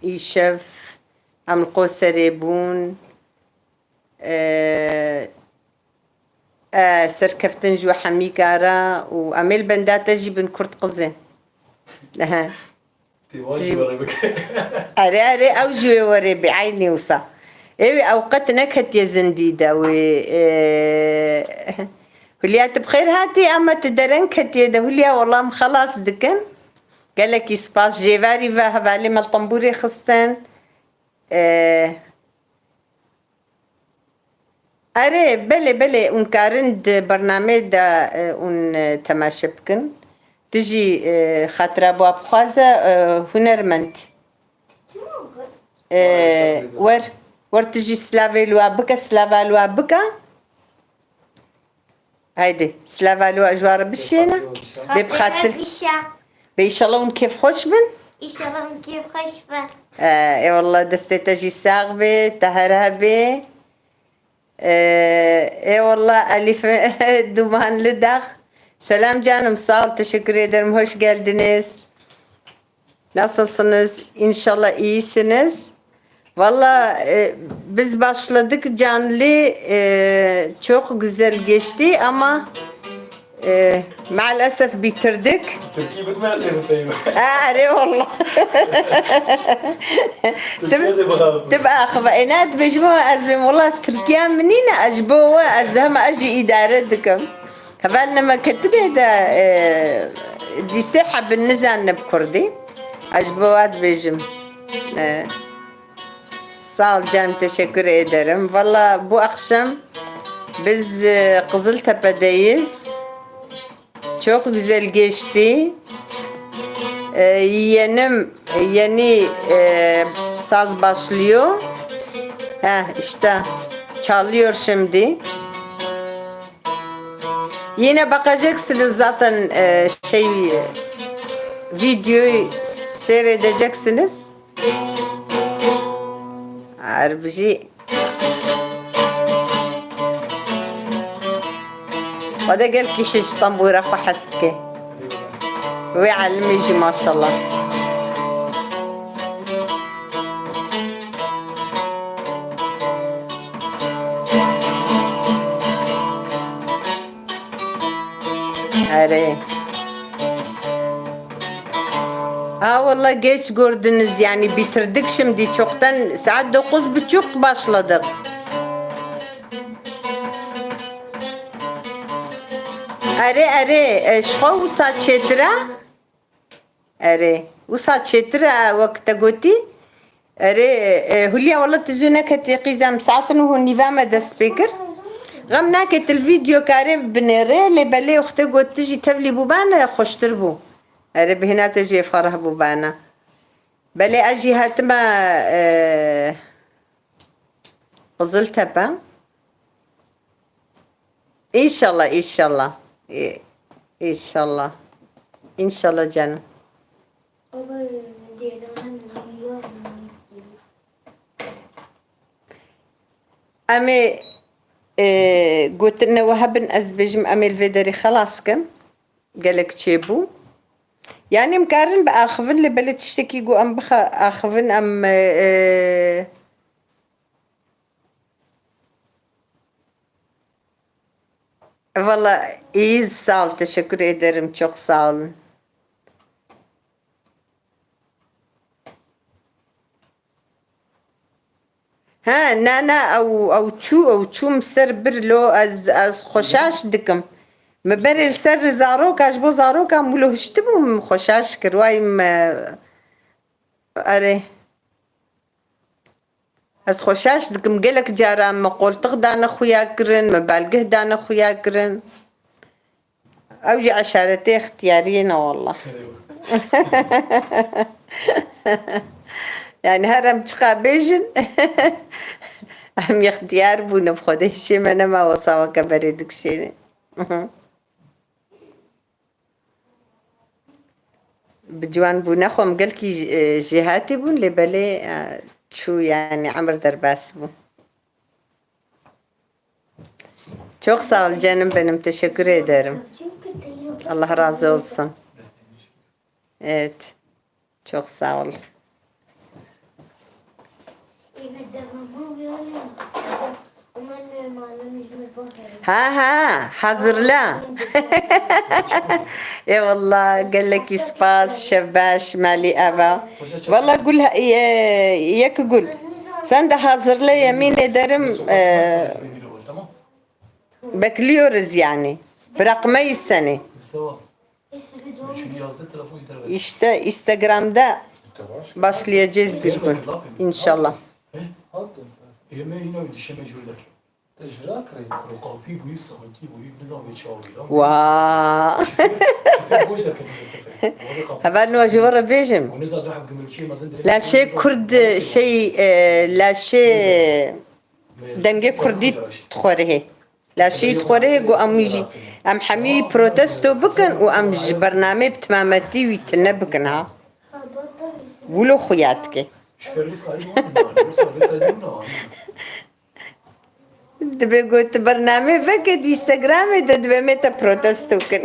إيشف عم لقو سريبون سركفتن جو حميكارا وعمل بندات تجي بن كرت قزين أري أو جوي وري بعيني وصا إيه أوقات نكهت يا زنديدة وليات بخير هاتي أما تدرن كتي ده وليا والله مخلاص دكن قال لك يسباس جيفاري فاها بالي ما الطنبوري خستن أري بلي أنكارند برنامج دا أن تماشبكن تجي خاطر أبو أبخازة هنرمنت ور تجي سلافي لوا بكا هيدي سلافا لوا أجوار بشينا بخاطر بيشالون كيف خوش بن إيشالون كيف خوش بن اي والله دستي تجي ساغبة تهرهبة اي والله ألف دومان لدخ سلام canım sağ ol teşekkür ederim hoş geldiniz nasılsınız inşallah iyisiniz valla biz başladık canlı çok güzel geçti ama maalesef bitirdik Türkiye bitmez ya biteyim. أري والله تبقى خبئنات بجموع أزبم والله تركيا منين أجبوها أزهم أجي إدارتكم هبالنا ما كتري دا دي ساحة بالنزان بكردي أجبوات بجم sağ ol canım teşekkür ederim valla bu akşam biz Kızıltepe'deyiz çok güzel geçti yeni saz başlıyor işte çalıyor şimdi yine bakacaksınız zaten videoyu seyredeceksiniz harbici وده قال كي حج طنبورة فحستك ويعلم يجي ما شاء الله أري والله geç gördünüz yani bitirdik şimdi çoktan saat 9:30 başladık. أري شخو وسا تشترا أري وسا تشترا وقت قوتي أري هليا والله تزونا كتي قيزام ساعتن وهو نيفاما دا سبيكر غمنا كت الفيديو كارم بنيري اللي بالي اختي قوت تجي تبلي بوبانا خوش تربو أري بهنا تجي فرح بوبانا بالي أجي هاتما Kızıltepe İnşallah İnşallah canım. أمي قلت إنه وهبن أزبجم أمي الفيدري خلاص كن قالك تشيبو يعني مقارن بآخفن اللي بلد تشتكي قو أم بخ آخفن أم Valla iyi sağ ol teşekkür ederim çok sağ olun. نانا او تشو مسر برلو از خوشاش دکم مبرر سر زاروک اجبو زاروک مولو هشتبو خوشاش کروایم اره از خوشاش دکم گلک جارا مقولتق دانا خویا کرن مبالغه دانا خویا کرن اوجي عشارتي اختيارينا والله يعني هرم تقابيجن هم اختيار بونا بخوده شي من ما وصاوا كبريدك شي بجوان بونا خوم قال كي جهاتي بون لبالي شو يعني عمر درباس بون çok sağ ol canım benim teşekkür ederim. Allah razı olsun. Evet. Çok sağ ol. Ha hazırla. والله قال لك سباس شباش مالي أبا والله قولها ياك قول sen de hazırla yemin ederim Tamam. bekliyoruz yani bırakmayız seni Mustafa. Çünkü yazdı telefon yeter. işte Instagram'da başlayacağız bir gün inşallah. حاضر Yemeği yine dişeme jürdeki. تجراك ري Kalbi buyu sıkıntı buyu ne zaman geçiyor. Vaa. Şoför boş da kendine sefer. هذا نواجه ورا بيجم ونزل لحب قملشي ما تندري. لا شيء كرد شيء لا شيء دنجي كردي تخوره لا شيء تخوره جو أمجي أم حمي بروتستو بكن وأم برنامج بتمامتي ويتنبكن ها ولو خياتك Şoför risk ayrı var mı? دبي قلت برنامج فقد انستغرام دبي متى بروتستو كن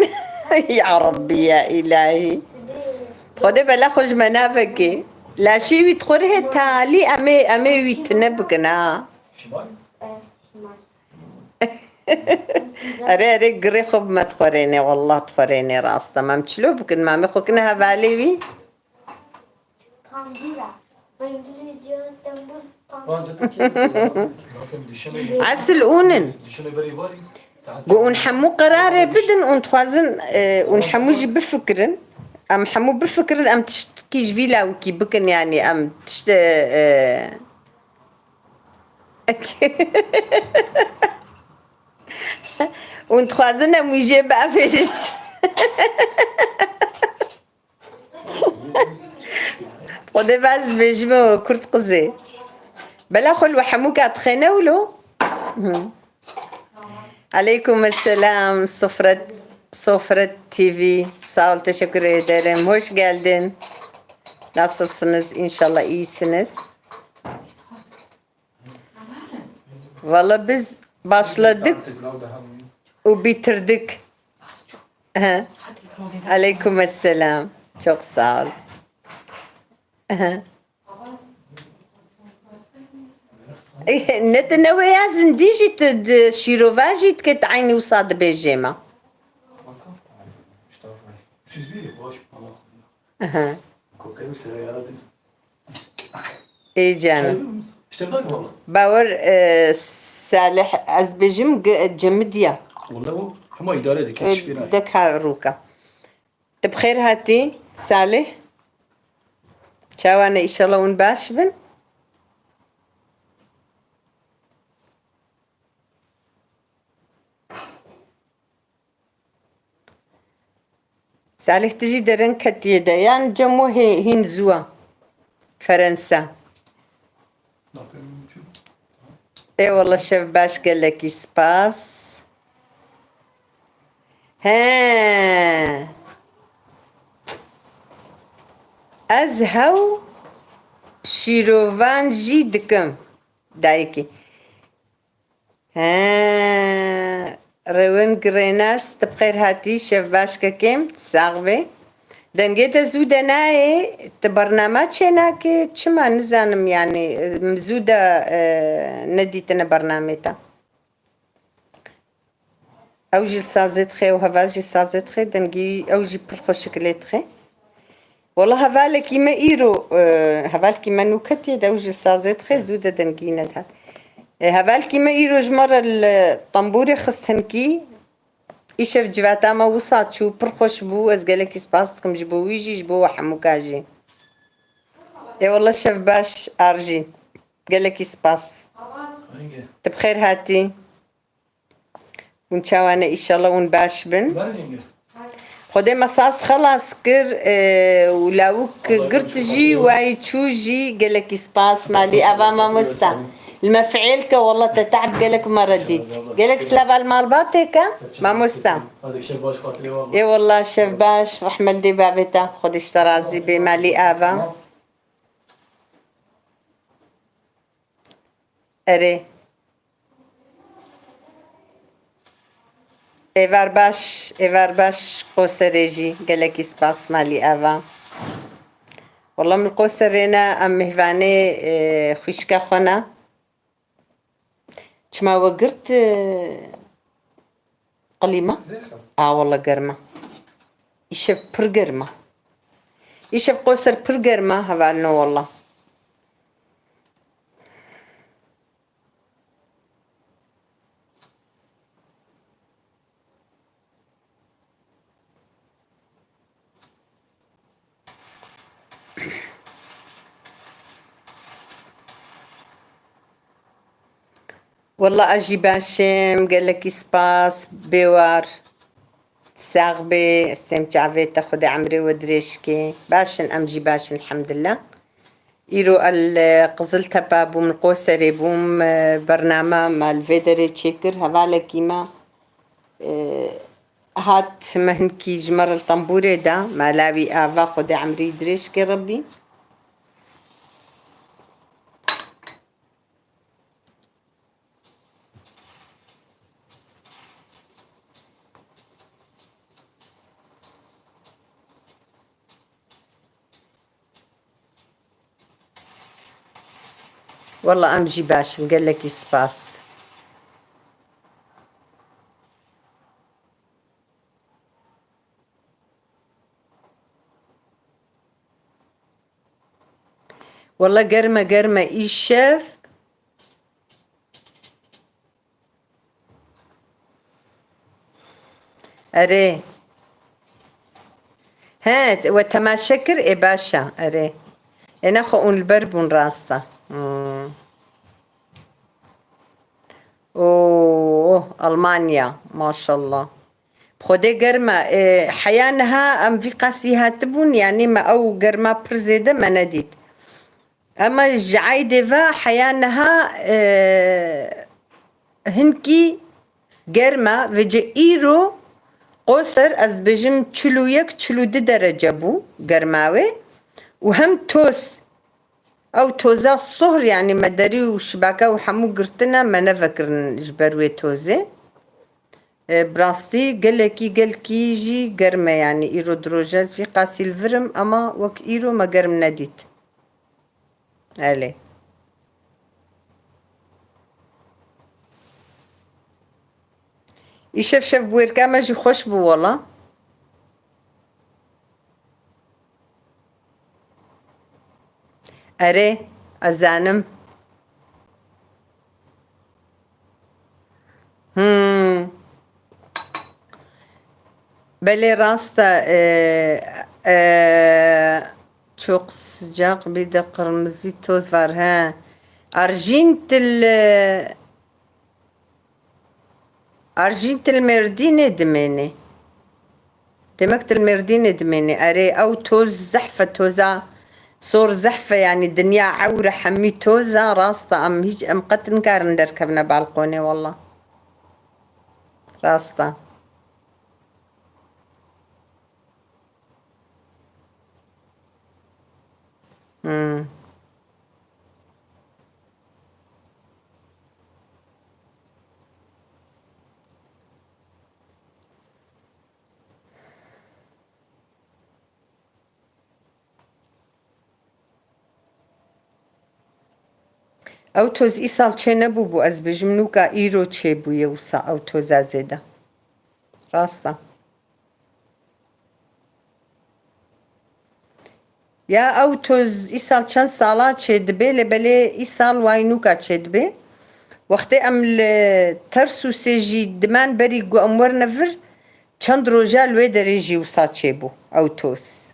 يا ربي يا إلهي خده بلا خوش منافقي لا شيء ويتخوره تالي أمي ويتنبكن ها Şimal. أري قري خب ما تخوريني والله تخوريني راس تمام شلو بكن ما مخوكنها بالي Pandura. Ben İngilizce öğrettim. رانجتك عسل أونن Dişeme beri var. قون حمو قراري بدن ونتخوازن ونحموجي بفكرن أم حمو بفكرن أم تشتكي جفيلا وكي بكن يعني أم تشت ونتخوازن أم يجيب أفيش خده باز بيجمو كرت قزي بلا خل وحموك أتخينولو عليكم السلام Sofra TV sağ ol teşekkür ederim hoş geldin nasılsınız inşallah iyisiniz valla biz başladık o bitirdik Aleyküm selam çok sağ ol نتنوي يازن ديجي شيروفاجي تكت عيني وصاد بيجيما Çizgi boş. Kokain sıra yaradı. اي جانم İşte bak valla. باور صالح ازبجم جمديا Valla bu ama idare edik. Hiç bir ay. دكها روكا بخير هاتي صالح شاوانا ان شاء الله ونباشبن صالح تجي درن كتيدا يعني جمو هنزوا فرنسا Ne yapayım? اي والله شاف باش قال لك سباس ها ازهو شيروفان جي دكم دايكي ها روان قريناس تبخير هاتي شاف باش كيم تساغبي دنجيت زودناي تبرنامج هناك شما نزانم يعني مزودة نديتنا برنامجتا اوجي سازت خي وهفالجي سازت خي دنجي اوجي برخوش كليت خي والله هفالك ما ايرو هفالك ما نوكتي دوجي سازت خي زودة دنجينا دهات هفالك ما ايرو جمر الطنبوري خستنكي إيشف جواتا ما وصات شو برخوش بو أزقالك إسباستكم جبويجي جبو حموكاجي إي والله شف باش أرجي قالك سباس هنگه تبخير هاتي ونشاوانا إن شاء الله ونباش بن بله هنگه خدي مساس خلاص كر ولاوك الله قرت يكون جي شكرا. واي تشوجي قالك سباس مالي أبا ما مستا المفعيلك والله تتعب قالك ما رديت قالك سلابا المالباتك ما مستا هذا شيء باش خاطري والله اي والله شيف باش رحمة لدي بابتا خد اشترازي بمالي آبا أري ايفار باش قوسريجي قالك سباس مالي آبا والله من قوسرينا أم مهفاني خوشكا خونا شما وقرت قليمة والله قرمة يشوف بر قرمة يشوف قوسر بر قرمة هبالنا والله والله أجي باشم قال لك سباس بيوار ساغبي استمتع بي تاخد عمري ودريشكي باشن أمجي باشن الحمد لله إيرو القزل تبابو من قوسري بوم برنامج مال فيدري تشيكر هذا كيما هات مهنكي جمر الطنبوري دا مالاوي آفا خد عمري دريشكي ربي والله أمجي باش قال لك سباس والله قرمة إيشاف أري هات وتماشكر إي باشا أري أنا خو البربون راستا أوه ألمانيا ما شاء الله بخودي قرمة حيانها أم في قاسيها تبون يعني ما أو قرمة برزيدة ما نديت أما الجعايدة فا حيانها هنكي قرمة فيجي إيرو قوسر أز بجم تشلو يك تشلو دي درجة بو قرماوي وهم توس أو توزا الصهر يعني مداري وشباكة وحمو قرتنا ما نفكر جبروي توزي براستي قالكي جي قرمة يعني إيرو دروجاز في قاسي الفرم أما وك إيرو ما قرم نديت علي يشف بويركا ما جي خوش بو والله أري أزانم بلي راستا çok sıcak bir de kırmızı toz var ha. Arjantil merdine demeni. Demek المردينة دميني أري أو توز زحفة توزا صور زحفة يعني الدنيا عورة حمي توزا راستا أم هيج أم قد نقارن دركبنا بالقوني والله راستا أو توز إيصال چه نبو از بجمنوكا إيرو چه بو يوسا أو توزا زيدا راستا يا أو توز إيصال چند سالا چه دبي لبلي إيصال واينوكا چه دبي وقتی ام ترسو سيجي دمان بري قو أمور نفر چند روجا لوي دريجي وسا چه بو أو توز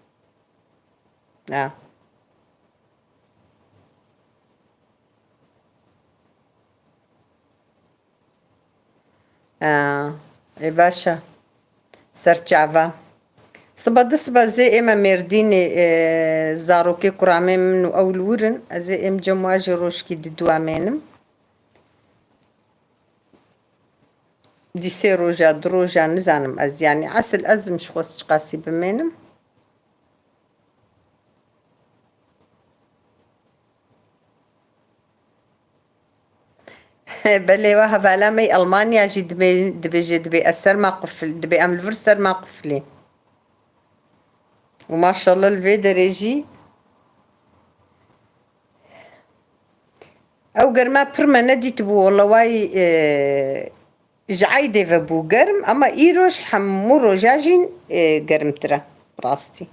ای باشە سەرچاوە سبە دەسبە زێ ئێمە مێردینێ زارۆکێ کوڕامێ من و ئەو لورن ئەزێ ئێم جەمواژی ڕۆژکی ددوامێنم دیسێ ڕۆژە درۆژان نزانم ئەزیانی ئەسل ئەزمش خۆست قاسی بمێنم بەلێوە هەڤالامەی ئەڵمانیاژی دبێژێ دبێ ئەسەرما قفل دبێ ئەم لڤر سەرما قفلێ و ماشەڵە لڤێ دەرێژی ئەو گەرما پڕمە نەدیت بوو وەڵەوای ژعای دێڤە بوو گەرم ئەمە ئیرۆژ هەموو ڕۆژاژین گەرمترە ڕاستی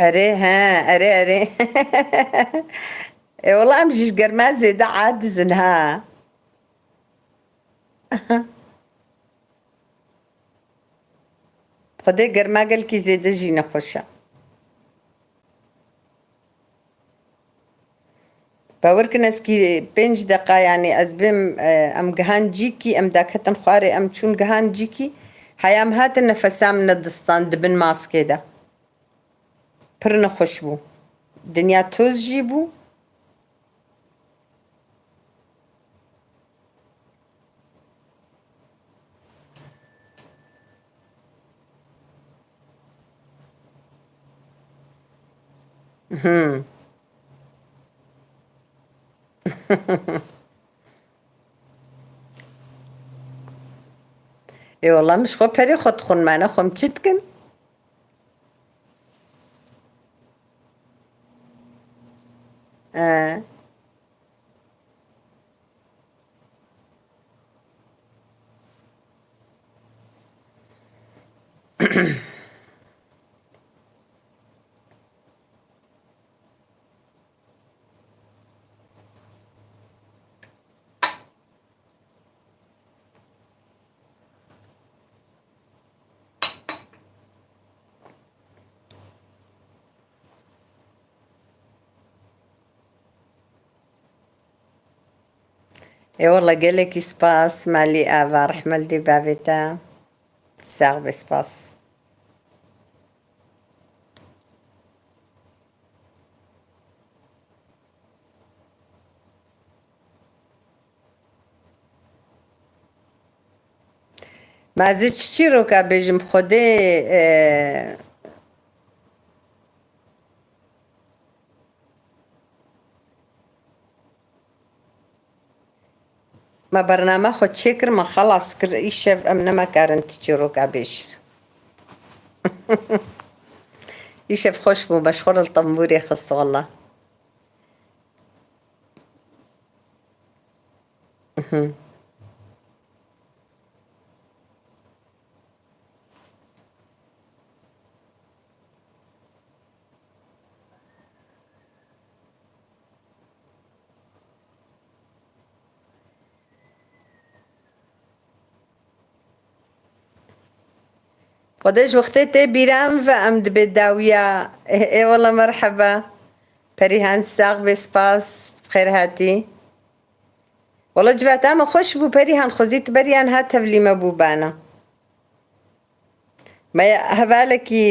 ئەرێ ها ئەرێ ئەرێ وەڵا ئەم ژیش گەرما زێدە عادزن ها خودێ گەرما گەلکی زێدە ژی نەخۆشە باوەرکن ئەسکی 5 دقا یانی ئەس بێم ئەم گەهان جیکی ئەم داکەتن خوارێ ئەم چوون گەهان جیکی هەیام هاتن نەفەسام نەدستان دبن ماسکێدا پڕ نەخۆش بوو دنیا تۆز ژی بوو ئێوەڵا مش خۆ پەرێ خۆت خۆنمانە خۆم چیتکن والله gelekî spas malî ava rehmeldî bavê te sağ be spas mazê çi çîroka bêjim xwedê ما برنامه خود چکر ما خلاص کر ایشف ام نمکارن تچیروکا بیش ایشف خوش بو مشغول الطنبوري خص والله خودش وقتی تی بیرم و ام دبی داویا ای والله مرحبا پریهان ساق بسپاس بخیر هاتی والله جوات اما خوش بو پریهان خوزیت بریان هات تبلی مبوبانا ما هبالکی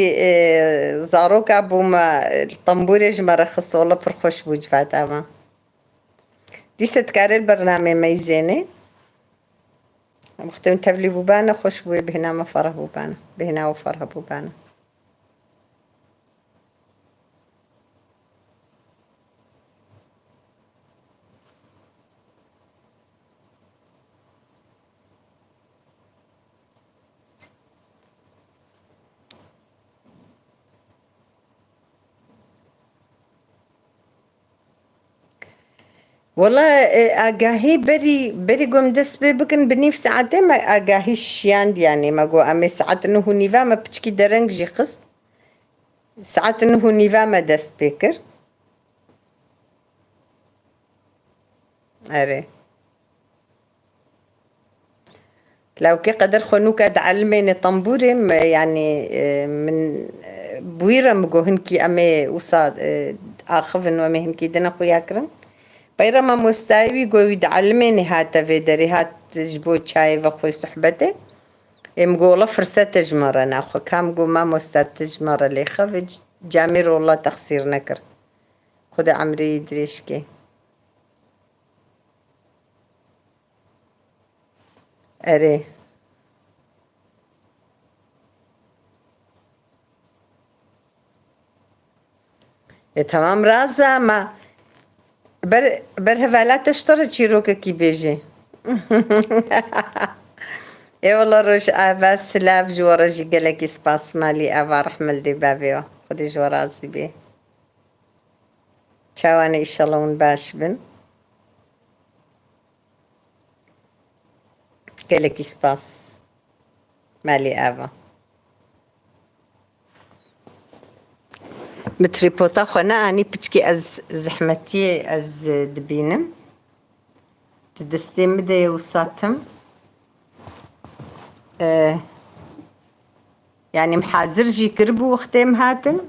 زاروک ابو ما طنبورج مرخص والله پر خوش بو جوات اما دیست کار البرنامه میزنه مختم تبلي بوبانا خوش بوي بهنا ما فرح بوبانا بهنا وفرح بوبانا والله آگاهی بری گم دست بکن بنیف ساعته ما آگاهیش یاند یعنی ما گو امی ساعت نه نیوا ما بچکی درنگ جی خست ساعت نه نیوا ما دست بکر اره لو كي قدر خنوك ادعلمين طنبوري يعني من بويرة مقو هنكي امي وصاد اخف انو امي هنكي دنا خو ياكرن بيرا ما مستاوي قوي يدعلميني هاتا في دري هات جبو شاي وخوي صحبتي مقولة فرصة تجمرة ناخو كام قو ما مستاد تجمرة لي خفج جامير والله تخسير نكر خدا عمري يدريشكي اري تمام رازا ما برهفا لا تشترط شيروكا كي بيجي اي والله روش ابا سلاف جورا جي قالك سباس مالي ابا رحمل دي بابيو خدي جورا زبي شاواني ان شاء الله ونباش بن قالك سباس مالي ابا متريبوتا خونا اني بتشكي از زحمتي از دبينم تدستي مدى وساتم يعني محازر جي كربو وختم هاتن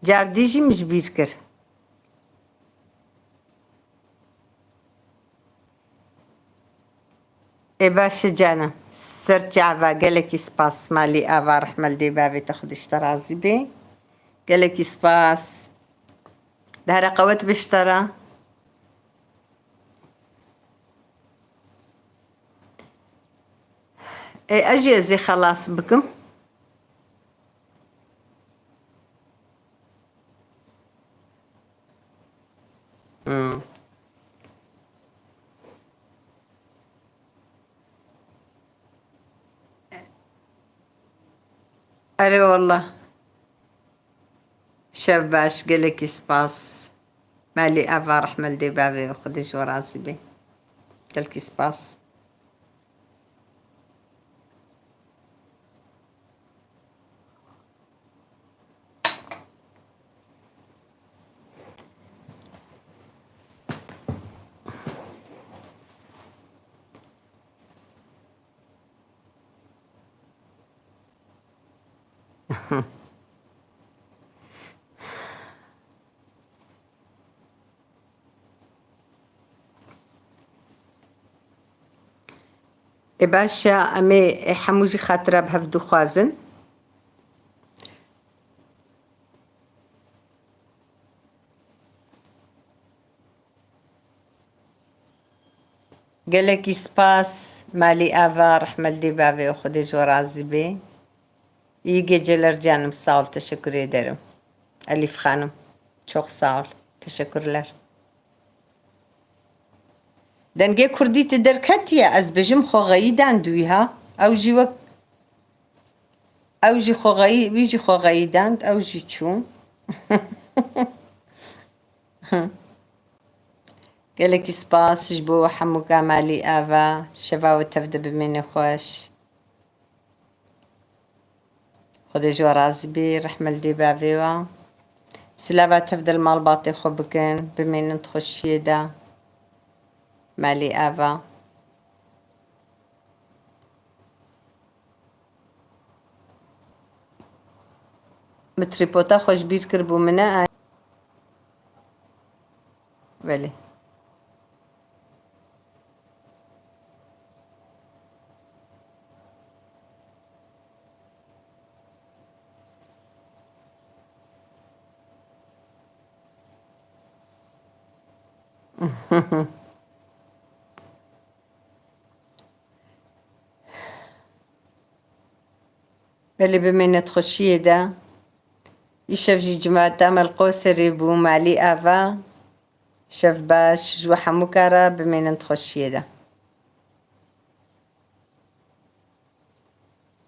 جارديجي مش بيركر باشا جانا سرجع با قالك سباس مالي ابا رحمل دي بابي تاخد اشترازي بي قالك سباس دهرا قوت باشترى اجازي خلاص بكم أري والله شباش قالك سباس مالي أبا رحمل دي بابي وخدش وراسي بي قالك سباس باشا أمي حموجي خاطرة بهفدو خوازن قالك سباس مالي آفا رحمل دي بابي وخدي جورازي بي يجي جلر جانم ساول تشكر ederim Elif Hanım çok sağ ol teşekkürler دنگه کردی تدرکتیه از بجم خوغایی دندوی ها او جی وک او جی خوغایی ویجی خوغایی دند او جی چون قالك سباس جبو حمو كامالي آفا شفاو تبدا بميني خوش خدي جوا رازبي رحمل دي بابيوا سلابا تبدا المال باطي خو بكن بمين تخشي دا مالي آفا متريبوتا خوش بير كربو منا بله بلي بمين تخشي دا يشاف جي جماعة تعمل قوسري بو مالي آفا شاف باش جوا حموكارا بمين تخشي دا